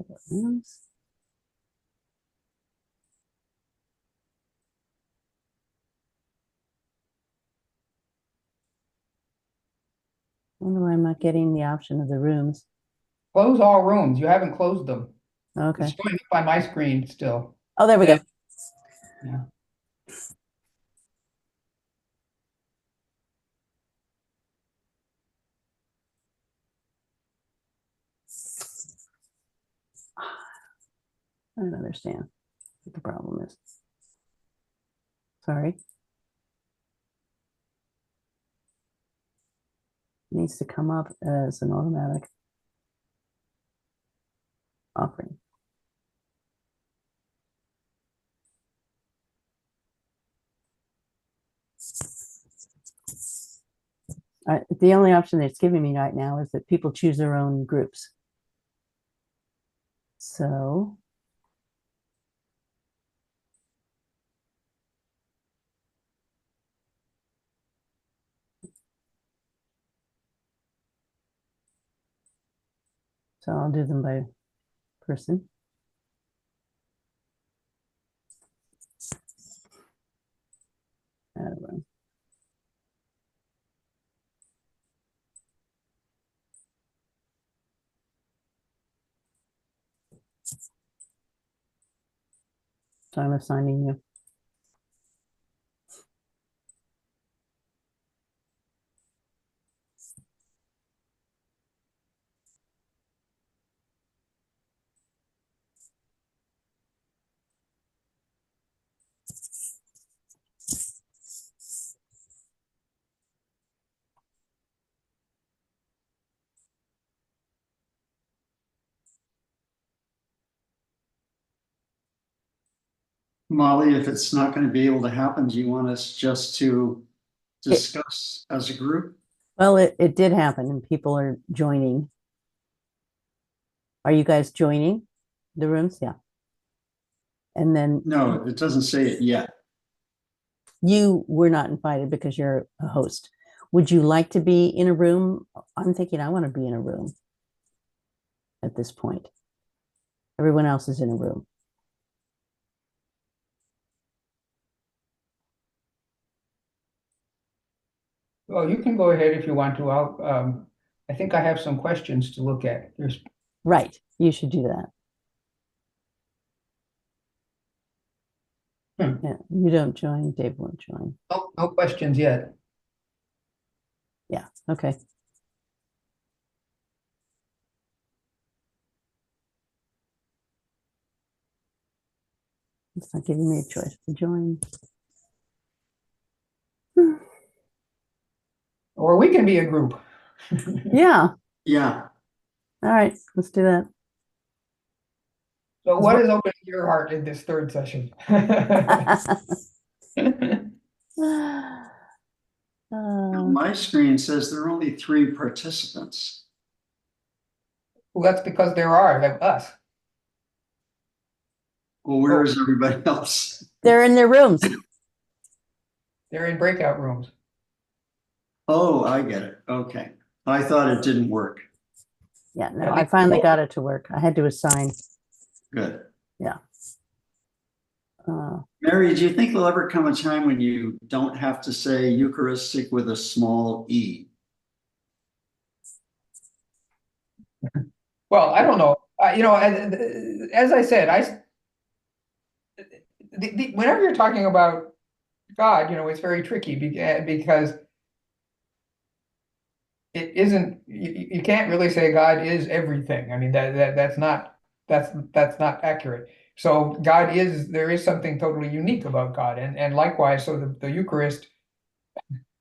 wonder why I'm not getting the option of the rooms. Close all rooms. You haven't closed them. Okay. It's showing up on my screen still. Oh, there we go. Yeah. I don't understand what the problem is. Sorry. It needs to come up as an automatic offering. The only option that it's giving me right now is that people choose their own groups. So I'll do them by person. Add a room. So I'm assigning you. Molly, if it's not going to be able to happen, do you want us just to discuss as a group? Well, it did happen and people are joining. Are you guys joining the rooms? Yeah. And then No, it doesn't say it yet. you were not invited because you're a host. Would you like to be in a room? I'm thinking I want to be in a room at this point. Everyone else is in a room. Well, you can go ahead if you want to. I think I have some questions to look at. There's Right. You should do that. Yeah, you don't join, Dave won't join. no questions yet. Yeah, okay. It's not giving me a choice to join. Or we can be a group. Yeah, Yeah, all right, let's do that. So what is opening your heart in this third session? my screen says there are only 3 participants. Well, that's because there are like us. Well, where is everybody else? They're in their rooms. They're in breakout rooms. Oh, I get it. Okay. I thought it didn't work. Yeah, no, I finally got it to work. I had to assign. Good. Yeah. Mary, do you think there'll ever come a time when you don't have to say Eucharistic with a small e? Well, I don't know. As I said, whenever you're talking about God, it's very tricky because it isn't. You can't really say God is everything. I mean that's not accurate. So God is, there is something totally unique about God, and likewise, so the Eucharist,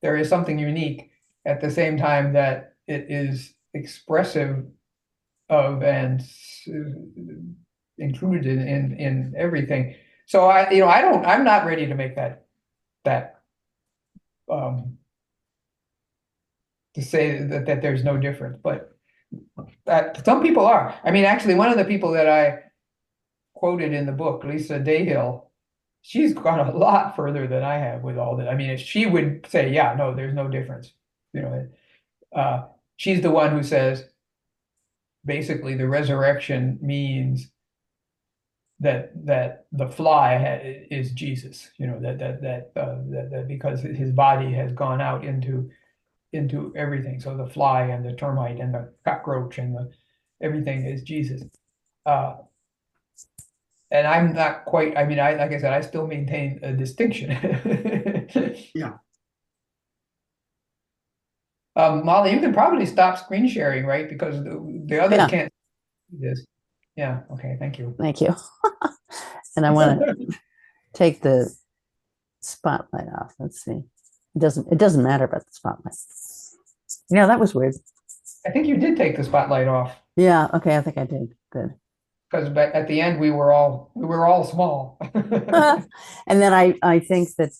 there is something unique at the same time that it is expressive of and included in everything. So I'm not ready to make that to say that there's no difference, but that some people are. I mean, actually, one of the people that I quoted in the book, Lisa Dayhill, she's gone a lot further than I have with all that. I mean, if she would say, yeah, no, there's no difference. She's the one who says basically the resurrection means that the fly is Jesus. That because his body has gone out into everything. So the fly and the termite and the cockroach and everything is Jesus. And I'm not quite, I mean, like I said, I still maintain a distinction. Yeah. Molly, you can probably stop screen sharing, right? Because the others Yeah, can't see this. Yeah, okay, thank you. thank you. And I want to take the spotlight off. Let's see. It doesn't matter about the spotlight. Yeah, that was weird. I think you did take the spotlight off Yeah, okay, I think I did. Good. because at the end we were all small. And then I think that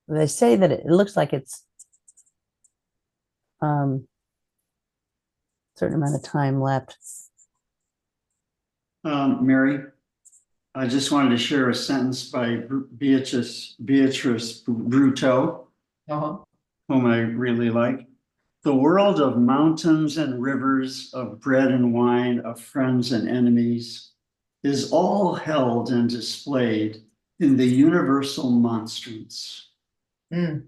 they say that it looks like it's certain amount of time left. Mary, I just wanted to share a sentence by Beatrice Bruto, Uh-huh. whom I really like. The world of mountains and rivers, of bread and wine, of friends and enemies, is all held and displayed in the universal monstrance. Mm.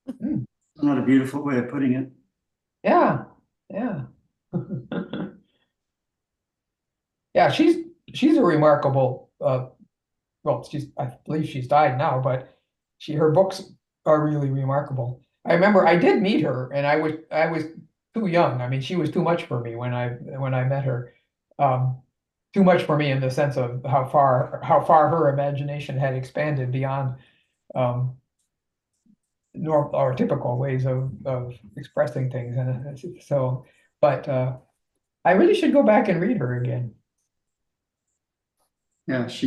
Mm. Isn't that a beautiful way of putting it? Yeah, yeah. Yeah, she's a remarkable well, I believe she's died now, but her books are really remarkable. I remember I did meet her and I was too young. I mean, she was too much for me when I met her. Um, Too much for me in the sense of how far her imagination had expanded beyond normal or typical ways of expressing things. And so, but I really should go back and read her again. Yeah, as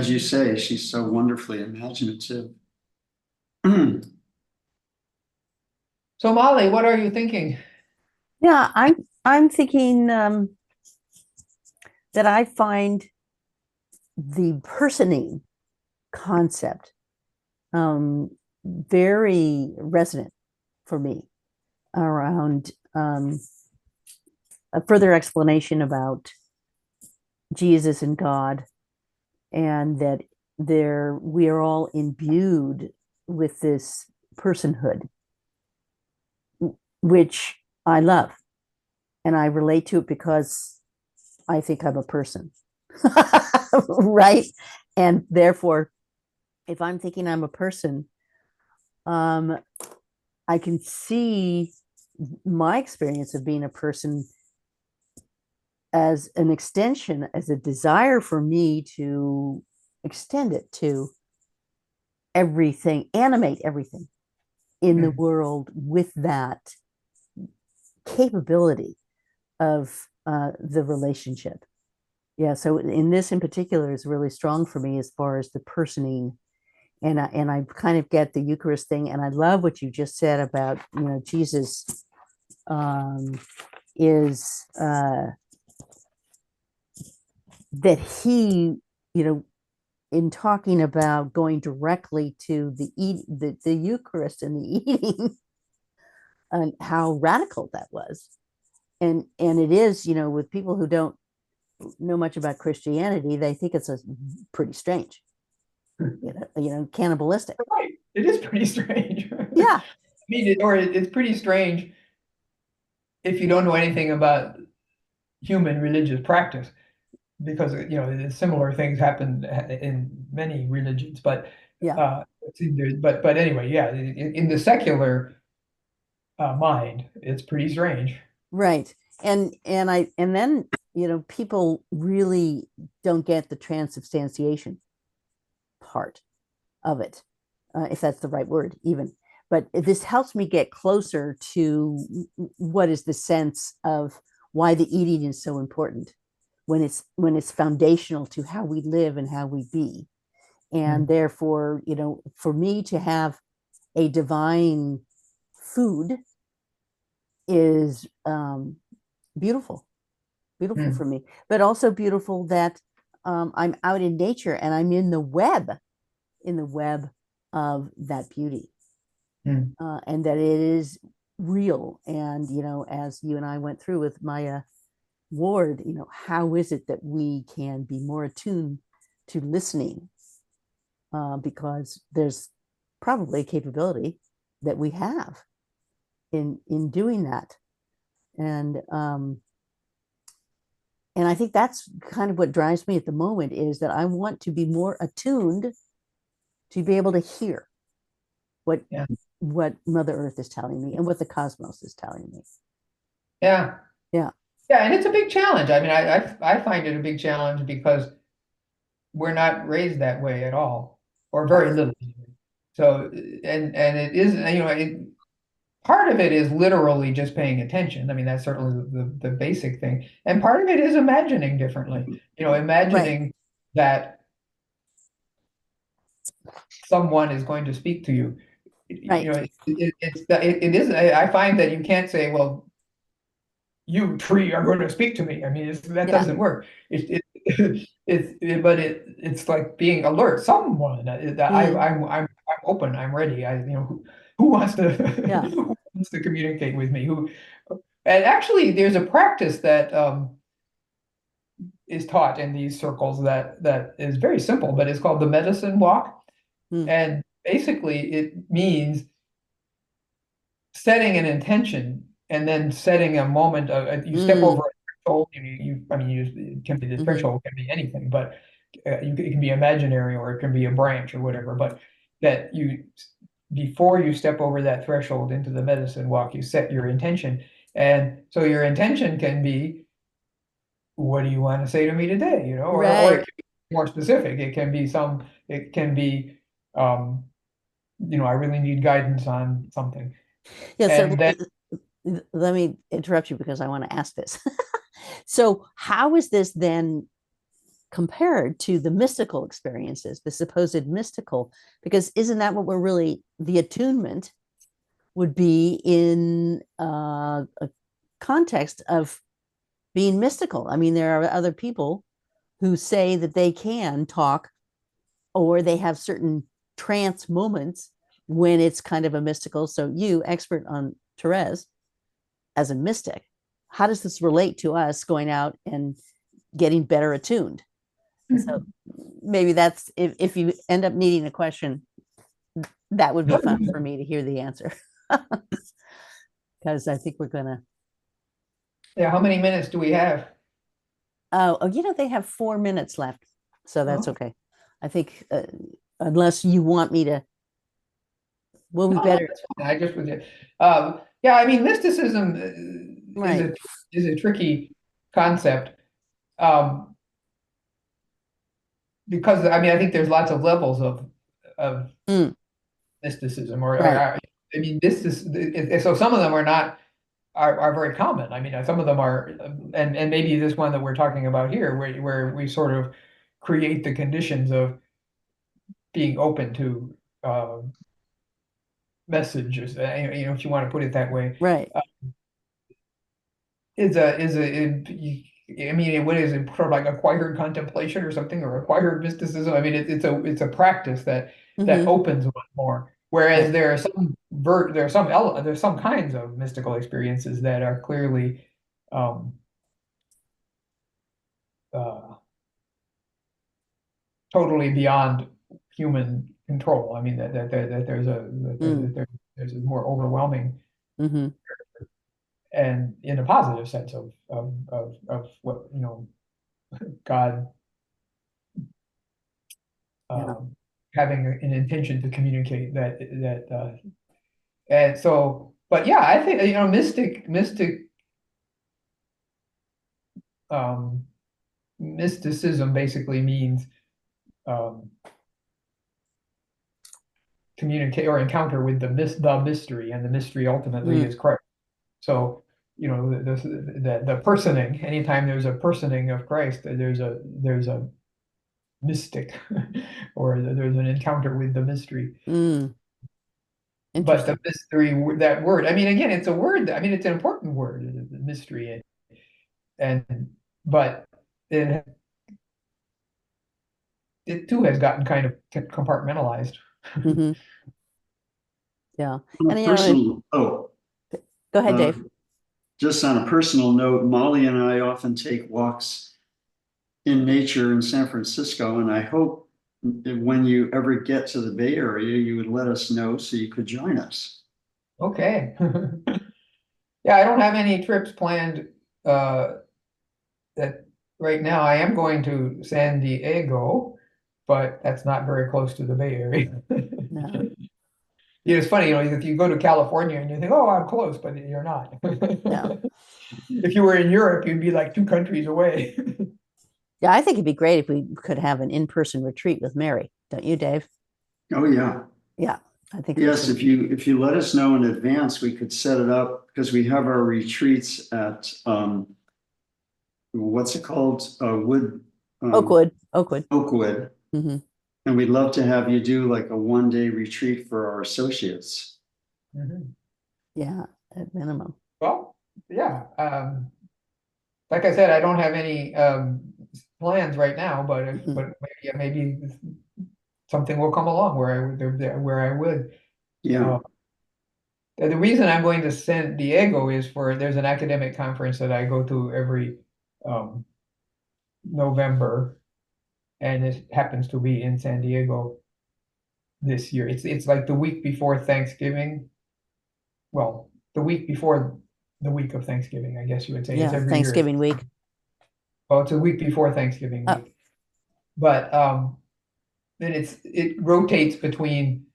you say, she's so wonderfully imaginative. So Molly, what are you thinking? Yeah, I'm thinking that I find the personing concept very resonant for me around a further explanation about Jesus and God, and that we are all imbued with this personhood, which I love, and I relate to it because I think I'm a person, right? And therefore, if I'm thinking I'm a person, I can see my experience of being a person as an extension, as a desire for me to extend it to everything, animate everything in the world with that capability of the relationship. Yeah, so in this in particular is really strong for me as far as the personing, and I kind of get the Eucharist thing, and I love what you just said about Jesus is that he in talking about going directly to the Eucharist and the eating, and how radical that was, and it is with people who don't know much about Christianity, they think it's a pretty strange, cannibalistic. Right. It is pretty strange. Yeah. I mean, it's pretty strange if you don't know anything about human religious practice, because similar things happen in many religions. But Yeah. but anyway, yeah, in the secular mind, it's pretty strange. Right. And then people really don't get the transubstantiation part of it, if that's the right word, even. But this helps me get closer to what is the sense of why the eating is so important when it's foundational to how we live and how we be. And therefore, for me to have a divine food is beautiful Mm. for me, but also beautiful that I'm out in nature and I'm in the web of that beauty, Mm. and that it is real. And as you and I went through with Maya Ward, how is it that we can be more attuned to listening, because there's probably a capability that we have in doing that. And And I think that's kind of what drives me at the moment, is that I want to be more attuned to be able to hear what Yeah. what Mother Earth is telling me and what the cosmos is telling me. Yeah. Yeah. Yeah, and it's a big challenge. I mean, I find it a big challenge because we're not raised that way at all, or very little. So, and it is, part of it is literally just paying attention. I mean, that's certainly the basic thing. And part of it is imagining differently. Right. Imagining that someone is going to speak to you. Right. It is, I find that you can't say, well, you tree are going to speak to me. I mean, that Yeah. doesn't work. It's like being alert. Someone, I'm open. I'm ready. Who wants to Yeah. who wants to communicate with me? And actually, there's a practice that is taught in these circles that is very simple, but it's called the medicine walk. Mm. And basically, it means setting an intention and then setting a moment. You step over a threshold. It can be the threshold, can be anything, but it can be imaginary or it can be a branch or whatever. But that before you step over that threshold into the medicine walk, you set your intention, and so your intention can be, what do you want to say to me today? Or Right. it can be more specific. It can be, I really need guidance on something. Yeah. So And then, let me interrupt you because I want to ask this. So how is this then compared to the mystical experiences, the supposed mystical? Because isn't that what we're really, the attunement would be in a context of being mystical? I mean, there are other people who say that they can talk, or they have certain trance moments when it's kind of a mystical. So you, expert on Therese, as a mystic, how does this relate to us going out and getting better attuned? So maybe that's, if you end up needing a question, that would be fun for me to hear the answer. Because I think we're gonna, yeah, how many minutes do we have? they have 4 minutes left, so that's Oh. okay. I think unless you want me to, we'll be No, better. that's fine. I just was, yeah, I mean, mysticism Right. is a tricky concept, um, because I mean, I think there's lots of levels of Mm, mysticism, right. I mean, so some of them are very common. I mean, some of them are, and maybe this one that we're talking about here, where we sort of create the conditions of being open to messages, if you want to put it that way, Right. I mean, what is it, sort of like acquired contemplation or something, or acquired mysticism? I mean, it's a practice that Mm-hmm. opens one more. Whereas Right. there's some kinds of mystical experiences that are clearly um, uh, totally beyond human control. I mean, that there's a more overwhelming, Mm-hmm. and in a positive sense of what, God Yeah. having an intention to communicate and so, but yeah, I think, um, mysticism basically means um, communicate or encounter with the mystery, and the mystery ultimately is Christ. So, the personing. Anytime there's a personing of Christ, there's a mystic, or there's an encounter with the mystery. Mm. But the Interesting. mystery, that word, I mean, again, it's a word. I mean, it's an important word, the mystery, and but it it too has gotten kind of compartmentalized. Mm-hmm. Yeah. On And a personal, oh, go ahead, uh, Dave. just on a personal note, Molly and I often take walks in nature in San Francisco, and I hope that when you ever get to the Bay Area, you would let us know so you could join us. Okay. Yeah, I don't have any trips planned uh, that right now I am going to San Diego, but that's not very close to the Bay Area. No. Yeah, it's funny, if you go to California and you think, oh, I'm close, but you're not. No. If you were in Europe, you'd be like 2 countries away. Yeah, I think it'd be great if we could have an in-person retreat with Mary. Don't you, Dave? Oh, yeah. Yeah, I think Yes, if you let us know in advance, we could set it up because we have our retreats at what's it called? Wood Oakwood. Oakwood. Hmm. And we'd love to have you do like a 1-day retreat for our associates. Mhm. Yeah, at minimum. Well, yeah. Like I said, I don't have any plans right now, but Mhm. maybe something will come along where I would. Yeah. The reason I'm going to San Diego is there's an academic conference that I go to every um, November, and it happens to be in San Diego this year. It's like the week before Thanksgiving. Well, the week before the week of Thanksgiving, I guess you would say. It's Yeah, every year. Thanksgiving week. Well, it's a week before Thanksgiving Oh, week, but then it rotates between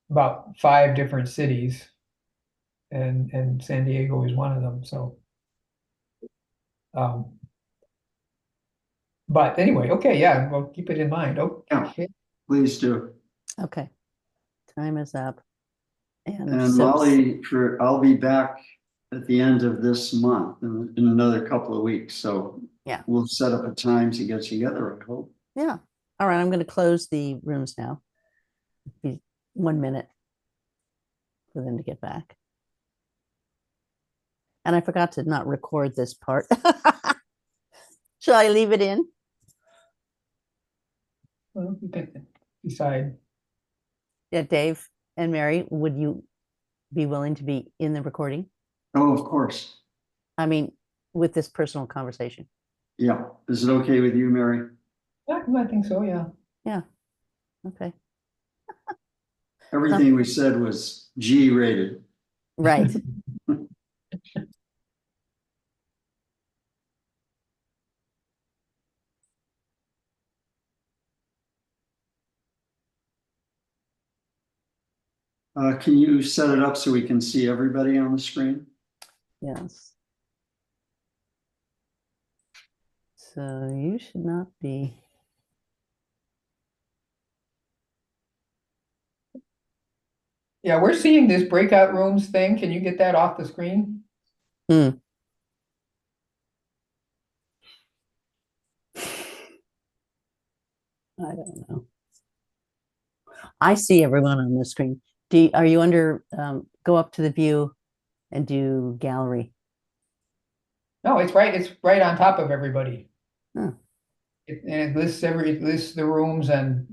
about 5 different cities, and San Diego is one of them. So, um, but anyway, okay, yeah, well, keep it in mind. Yeah, Okay. please do. okay. Time is up. And And so, Molly, I'll be back at the end of this month in another couple of weeks. So yeah, we'll set up a time to get together, I hope. yeah. All right, I'm going to close the rooms now. Be 1 minute for them to get back. And I forgot to not record this part. Shall I leave it in? Well, you can decide. Yeah, Dave and Mary, would you be willing to be in the recording? Oh, of course. I mean, with this personal conversation. Yeah. Is it okay with you, Mary? I think so, yeah. Yeah. Okay. Everything we said was G rated. Right. Can you set it up so we can see everybody on the screen? Yes. So you should not be. Yeah, we're seeing this breakout rooms thing. Can you get that off the screen? Hmm. I don't know. I see everyone on the screen. Are you under, go up to the view and do gallery? No, it's right on top of everybody. Huh. And it lists the rooms, and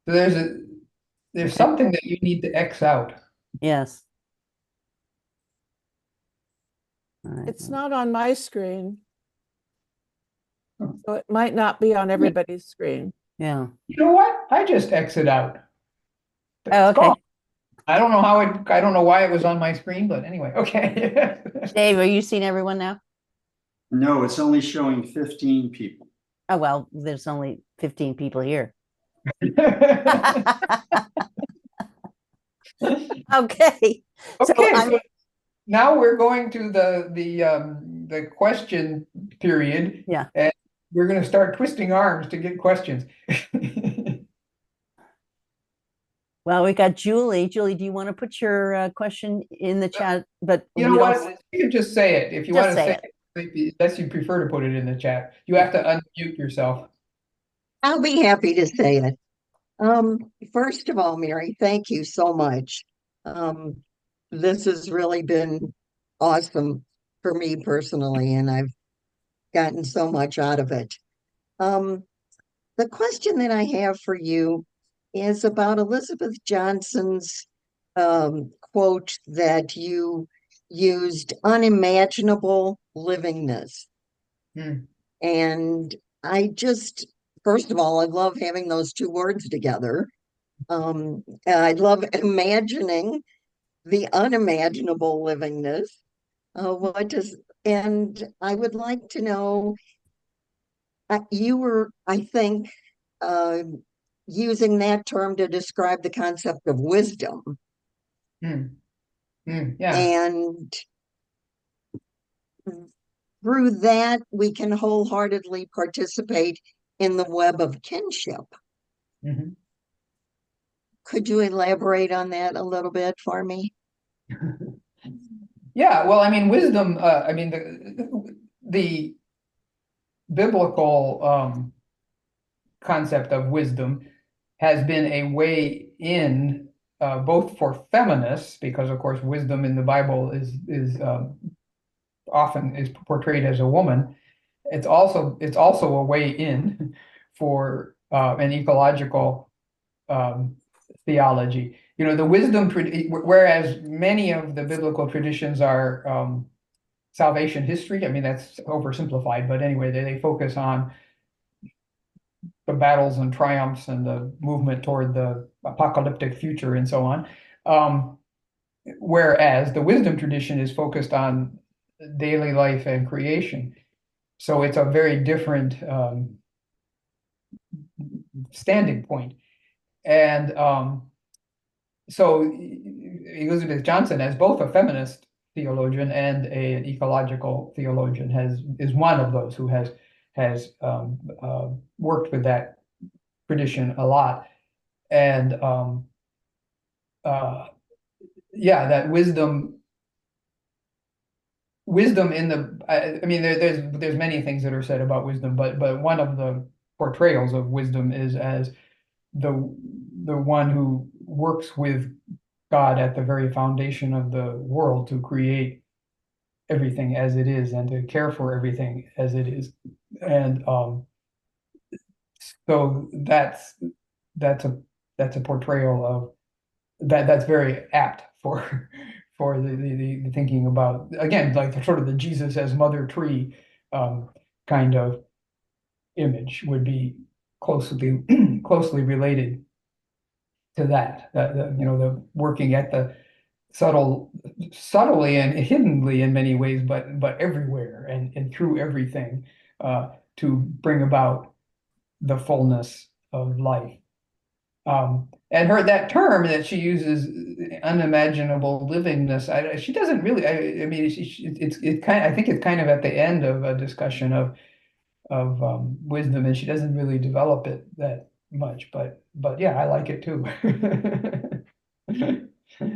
so there's Okay. something that you need to X out. Yes. All right. It's not on my screen. So it might not be on everybody's screen. Yeah. You know what? I just exit out. Oh, It's okay. gone. I don't know why it was on my screen, but anyway, okay. Dave, are you seeing everyone now? No, it's only showing 15 people. Oh, well, there's only 15 people here. Okay. So Okay, I'm, so now we're going to the question period. Yeah. And we're going to start twisting arms to get questions. well, we got Julie. Julie, do you want to put your question in the chat? But You know we what? don't You can just say it if you just want to say say it, unless you prefer to put it in the chat. You have to unmute yourself. I'll be happy to say it. First of all, Mary, thank you so much. This has really been awesome for me personally, and I've gotten so much out of it. Um, the question that I have for you is about Elizabeth Johnson's quote that you used unimaginable livingness. Hmm. And I just, first of all, I love having those two words together. I love imagining the unimaginable livingness. And I would like to know You were, I think, using that term to describe the concept of wisdom. Yeah. And through that, we can wholeheartedly participate in the web of kinship. Mhm. Could you elaborate on that a little bit for me? Yeah, well, I mean, wisdom, I mean, the biblical concept of wisdom has been a way in, both for feminists, because of course wisdom in the Bible is often is portrayed as a woman. It's also a way in for an ecological theology. You know, the wisdom, whereas many of the biblical traditions are salvation history. I mean, that's oversimplified, but anyway, they focus on the battles and triumphs and the movement toward the apocalyptic future and so on. Whereas the wisdom tradition is focused on daily life and creation. So it's a very different standing point. And so Elizabeth Johnson, as both a feminist theologian and an ecological theologian, is one of those who has worked with that tradition a lot. And yeah, that wisdom in the, I mean, there's many things that are said about wisdom, but one of the portrayals of wisdom is as the one who works with God at the very foundation of the world to create everything as it is and to care for everything as it is. And so that's a portrayal of that's very apt for the thinking about, again, like the sort of the Jesus as mother tree kind of image would be closely related to that. You know, the working at the subtly and hiddenly in many ways, but everywhere and through everything, to bring about the fullness of life. And that term that she uses, unimaginable livingness, she doesn't really. I mean, it's kind. I think it's kind of at the end of a discussion of wisdom, and she doesn't really develop it that much. But yeah, I like it too.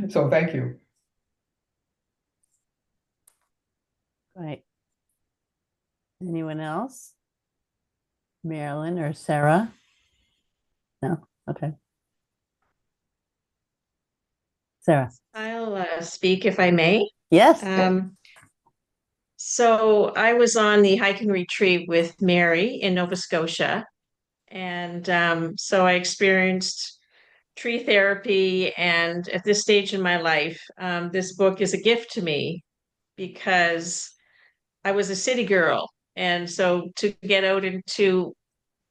So thank you. Right. Anyone else? Marilyn or Sarah? No? Okay. Sarah. I'll speak if I may. Yes. So I was on the hiking retreat with Mary in Nova Scotia. And so I experienced tree therapy. And at this stage in my life, this book is a gift to me because I was a city girl. And so to get out into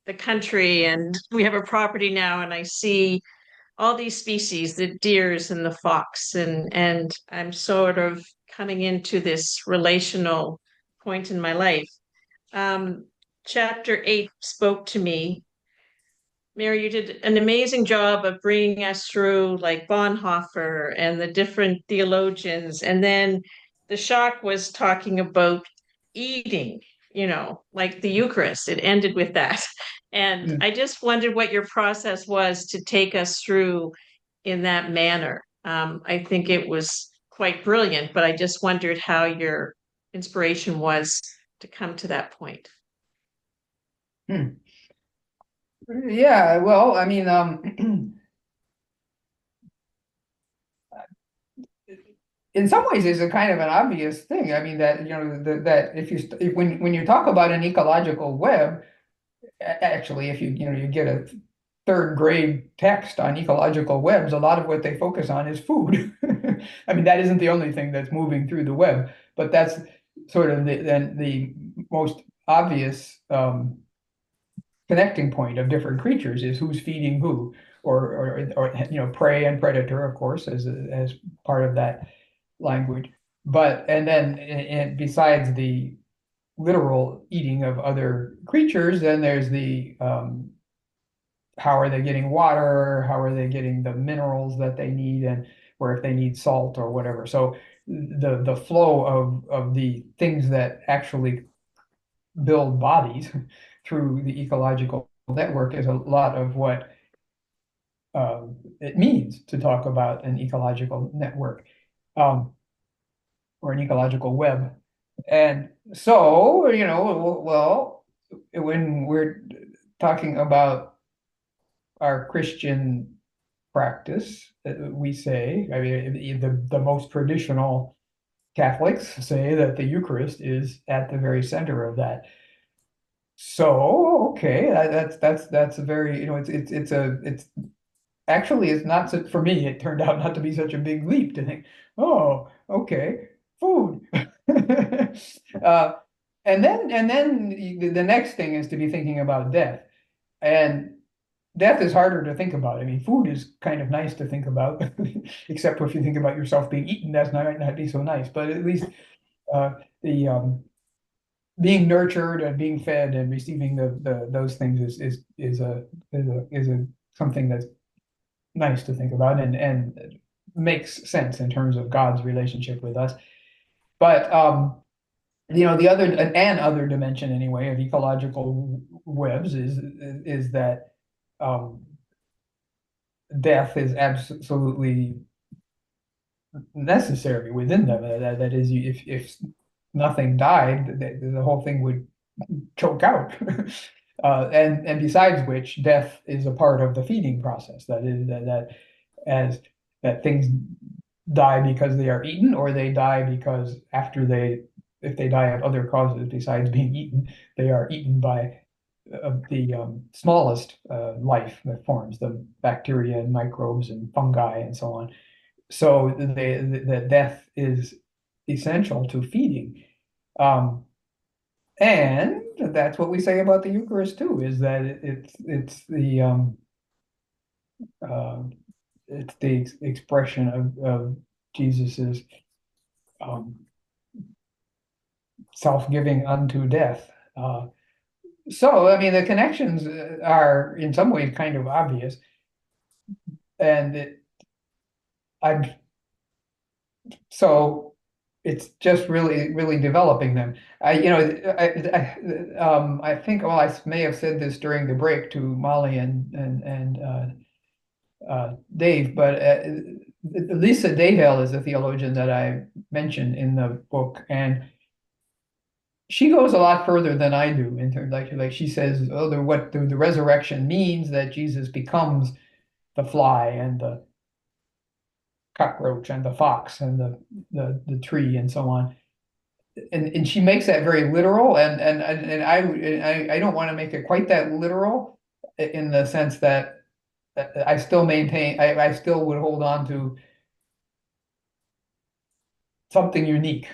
the country, and we have a property now, and I see all these species, the deers and the fox, and I'm sort of coming into this relational point in my life. Chapter 8 spoke to me. Mary, you did an amazing job of bringing us through like Bonhoeffer and the different theologians. And then the shock was talking about eating, like the Eucharist. It ended with that. And I just wondered what your process was to take us through in that manner. I think it was quite brilliant, but I just wondered how your inspiration was to come to that point. Yeah, well, I mean, in some ways, it's a kind of an obvious thing. I mean, that that when you talk about an ecological web, actually, if you get a third grade text on ecological webs, a lot of what they focus on is food. I mean, that isn't the only thing that's moving through the web, but that's sort of the most obvious connecting point of different creatures is who's feeding who, or prey and predator, of course, as part of that language. But and then besides the literal eating of other creatures, then there's the how are they getting water? How are they getting the minerals that they need, and or if they need salt or whatever. So the flow of the things that actually build bodies through the ecological network is a lot of what it means to talk about an ecological network, or an ecological web. And so, well, when we're talking about our Christian practice, we say, I mean, the most traditional Catholics say that the Eucharist is at the very center of that. So, okay, that's a very, it's actually, it's not such, for me, it turned out not to be such a big leap to think, oh, okay, food. And then the next thing is to be thinking about death. And death is harder to think about. I mean, food is kind of nice to think about, except if you think about yourself being eaten, that's not be so nice. But at least the being nurtured and being fed and receiving those things is something that's nice to think about, and makes sense in terms of God's relationship with us. But the other dimension anyway of ecological webs is that death is absolutely necessary within them. That is, if nothing died, the whole thing would choke out. And besides which, death is a part of the feeding process. That is that things die because they are eaten, or they die because if they die of other causes besides being eaten, they are eaten by the smallest life that forms, the bacteria and microbes and fungi and so on. So the death is essential to feeding. And that's what we say about the Eucharist too, is that it's the expression of Jesus's self-giving unto death. So I mean, the connections are in some ways kind of obvious, and so it's just really developing them. I think, well, I may have said this during the break to Molly and Dave, but Lisa Dayhale is a theologian that I mentioned in the book, and she goes a lot further than I do in terms, like she says, oh, what the resurrection means, that Jesus becomes the fly and the cockroach and the fox and the tree and so on. And she makes that very literal, and I don't want to make it quite that literal, in the sense that I still maintain, I still would hold on to something unique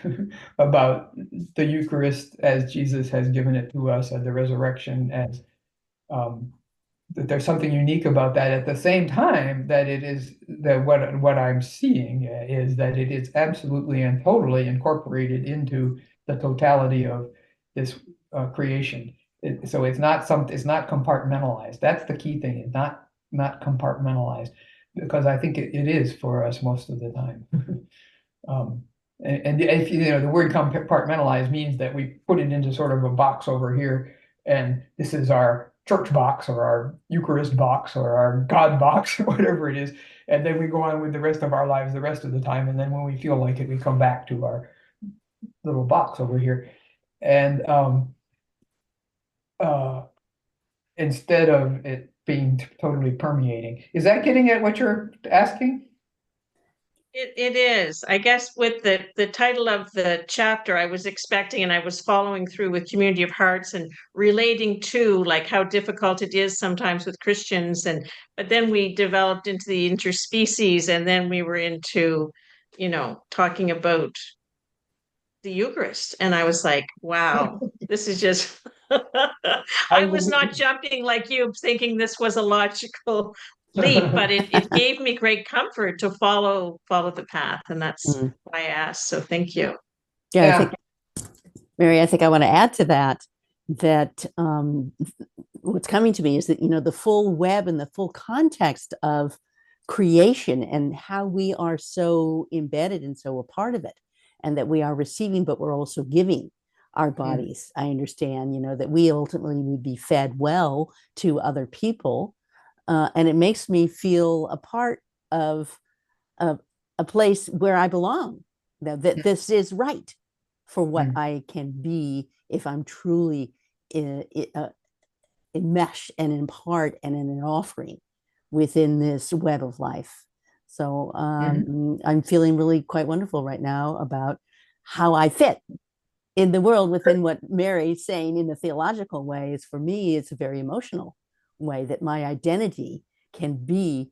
about the Eucharist as Jesus has given it to us, and the resurrection as that there's something unique about that. At the same time, that it is that what I'm seeing is that it is absolutely and totally incorporated into the totality of this creation. So it's not compartmentalized. That's the key thing. It's not compartmentalized, because I think it is for us most of the time. And if the word compartmentalized means that we put it into sort of a box over here, and this is our church box or our Eucharist box or our God box or whatever it is, and then we go on with the rest of our lives the rest of the time, and then when we feel like it, we come back to our little box over here, and instead of it being totally permeating. Is that getting at what you're asking? It is. I guess with the title of the chapter, I was expecting, and I was following through with Community of Hearts and relating to like how difficult it is sometimes with Christians, but then we developed into the interspecies, and then we were into, talking about the Eucharist, and I was like, wow, this is just I was not jumping like you, thinking this was a logical leap, but it gave me great comfort to follow the path, and that's why I asked. So thank you. Yeah, I think Mary, I think I want to add to that that what's coming to me is that, the full web and the full context of creation and how we are so embedded and so a part of it, and that we are receiving, but we're also giving our bodies. I understand, that we ultimately would be fed well to other people. And it makes me feel a part of a place where I belong, that this is right for what I can be if I'm truly enmeshed and in part and in an offering within this web of life. So I'm feeling really quite wonderful right now about how I fit in the world within what Mary's saying in the theological way. Is for me, it's a very emotional way that my identity can be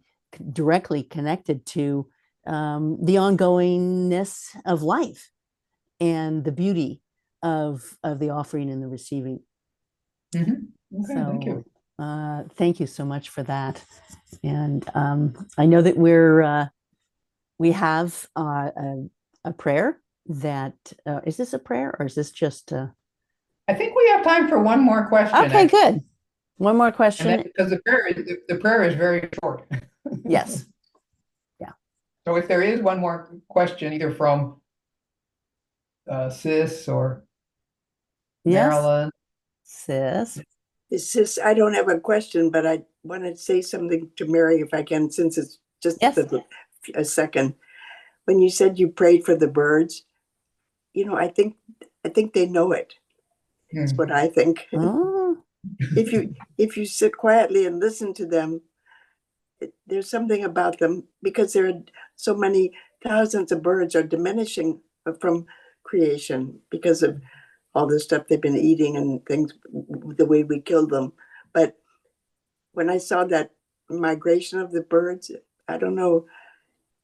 directly connected to the ongoingness of life and the beauty of the offering and the receiving. Okay, So, thank you. Thank you so much for that. And I know that we have a prayer that is this a prayer or is this just I think we have time for one more question. okay, good. One more And question. that's because the prayer is very short. Yes. Yeah. So if there is one more question, either from Sis or Yes. Marilyn. Sis. It's just, I don't have a question, but I want to say something to Mary if I can, since it's just Yes. a second. When you said you prayed for the birds, I think they know it. That's what I think. Oh. If you sit quietly and listen to them, there's something about them, because there are so many thousands of birds are diminishing from creation because of all the stuff they've been eating and things, the way we kill them. But when I saw that migration of the birds, I don't know,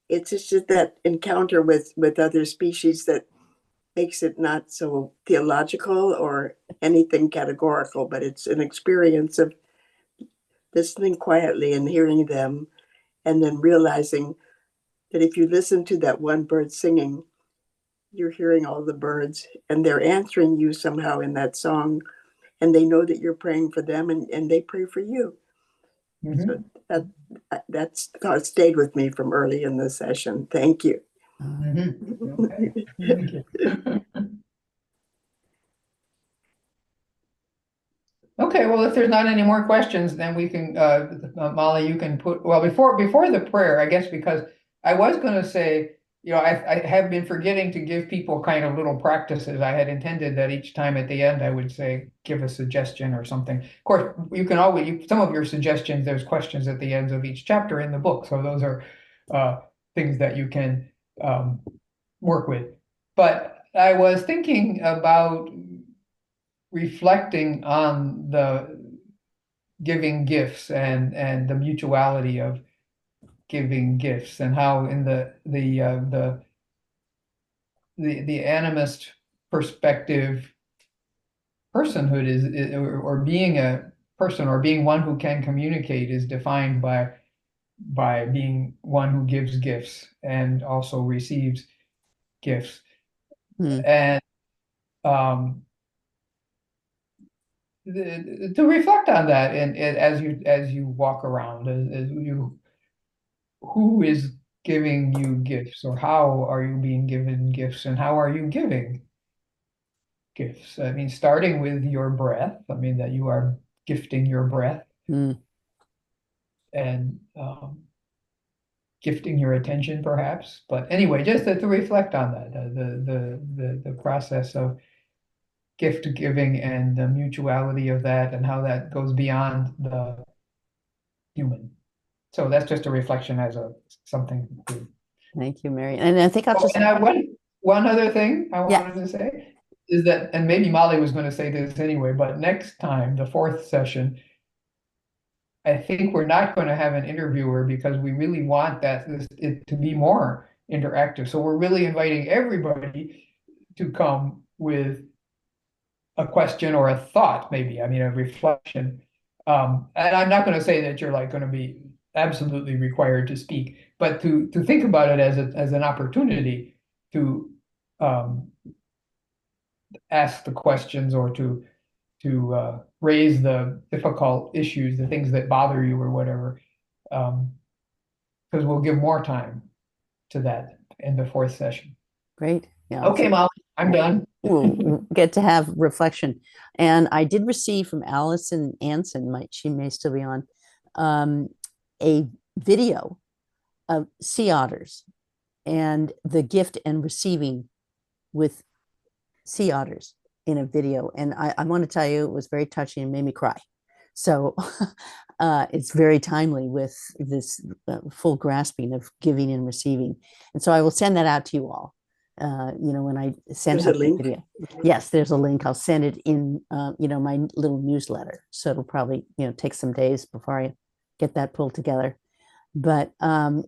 it's just that encounter with other species that makes it not so theological or anything categorical, but it's an experience of listening quietly and hearing them, and then realizing that if you listen to that one bird singing, you're hearing all the birds and they're answering you somehow in that song, and they know that you're praying for them, and they pray for you. So that's stayed with me from early in the session. Thank you. Okay. Thank you. Okay, well, if there's not any more questions, then we can, Molly, you can put, well, before the prayer, I guess, because I was going to say, I have been forgetting to give people kind of little practices. I had intended that each time at the end, I would say, give a suggestion or something. Of course, you can always, some of your suggestions, there's questions at the ends of each chapter in the book. So those are things that you can work with. But I was thinking about reflecting on the giving gifts and the mutuality of giving gifts, and how in the animist perspective, personhood is or being a person or being one who can communicate is defined by being one who gives gifts and also receives gifts. And to reflect on that, and as you walk around, as you, who is giving you gifts, or how are you being given gifts, and how are you giving gifts? I mean, starting with your breath, I mean, that you are gifting your breath, and gifting your attention, perhaps. But anyway, just to reflect on that, the process of gift giving and the mutuality of that, and how that goes beyond the human. So that's just a reflection as something to. Thank you, Mary. And I think I'll just. And one other thing I wanted to say is that, and maybe Molly was going to say this anyway, but next time, the fourth session, I think we're not going to have an interviewer, because we really want it to be more interactive. So we're really inviting everybody to come with a question or a thought, maybe, I mean, a reflection. And I'm not going to say that you're like going to be absolutely required to speak, but to think about it as an opportunity to ask the questions or to raise the difficult issues, the things that bother you or whatever. Because we'll give more time to that in the fourth session. Great. Yeah. Okay, Molly, I'm done. We'll get to have reflection. And I did receive from Allison Anson, she may still be on, a video of sea otters and the gift and receiving with sea otters in a video. And I want to tell you, it was very touching and made me cry. So it's very timely with this full grasping of giving and receiving. And so I will send that out to you all. When I send There's a out the link? video. Yes, there's a link. I'll send it in, my little newsletter. So it'll probably, take some days before I get that pulled together. But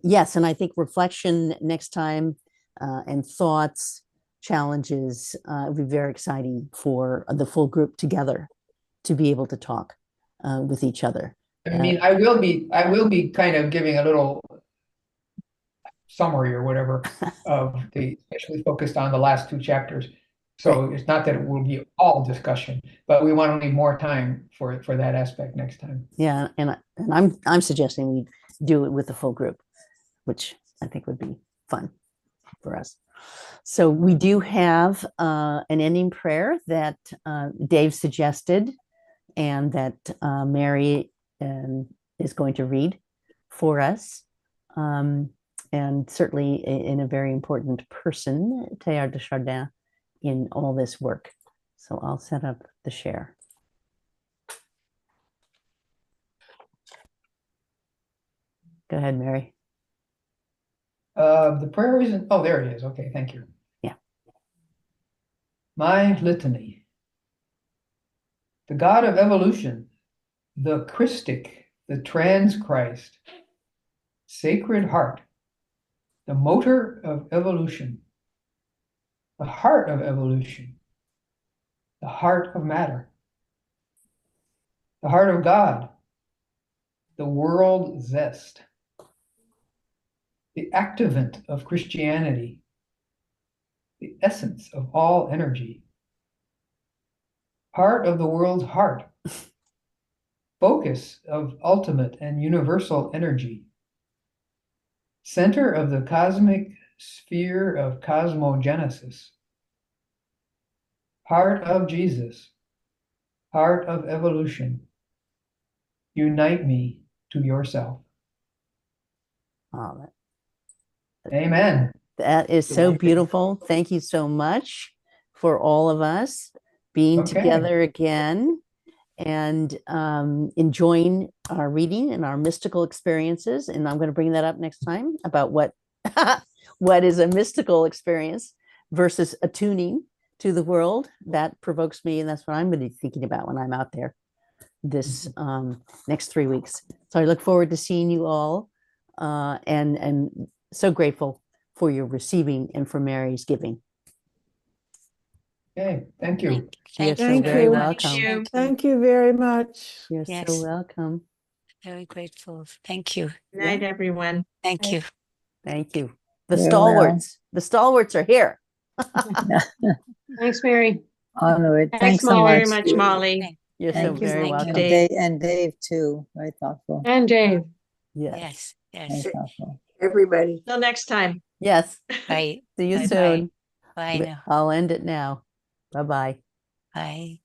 yes, and I think reflection next time and thoughts, challenges will be very exciting for the full group together to be able to talk with each other. I mean, I will be kind of giving a little summary or whatever of especially focused on the last 2 chapters. So It's not that it will be all discussion, but we want to leave more time for that aspect next time. Yeah, and I'm suggesting we do it with the full group, which I think would be fun for us. So we do have an ending prayer that Dave suggested and that Mary is going to read for us. And certainly in a very important person, Teilhard de Chardin, in all this work. So I'll set up the share. Go ahead, Mary. The prayer isn't, oh, there it is. Okay, thank you. Yeah. My litany. The God of evolution, the Christic, the trans-Christ, Sacred Heart, the motor of evolution, the heart of evolution, the heart of matter, the heart of God, the world zest, the activant of Christianity, the essence of all energy, heart of the world's heart, focus of ultimate and universal energy, center of the cosmic sphere of cosmogenesis, heart of Jesus, heart of evolution, unite me to yourself. Oh, Amen. that is so beautiful. Thank you so much for all of us being together again and enjoying our reading and our mystical experiences. And I'm going to bring that up next time about what is a mystical experience versus attuning to the world. That provokes me, and that's what I'm going to be thinking about when I'm out there this next 3 weeks. So I look forward to seeing you all, and so grateful for your receiving and for Mary's giving. Okay, thank you. You're so Thank very you. welcome. Thank you very much. You're Yes. so welcome. Very grateful. Thank you. Good night, everyone. Thank you. Thank you. The Very stalwarts. The stalwarts are here. Thanks, Mary. Onward. Thanks Thanks so very much. much, Molly. You're so Thank you, very thank you. welcome. Dave. And Dave too. Very thoughtful. And Dave. Yes. Yes. Very Yes. thoughtful. Everybody. Till next time. Yes. Bye. See you Bye-bye. soon. Bye now. I'll end it now. Bye-bye. Bye.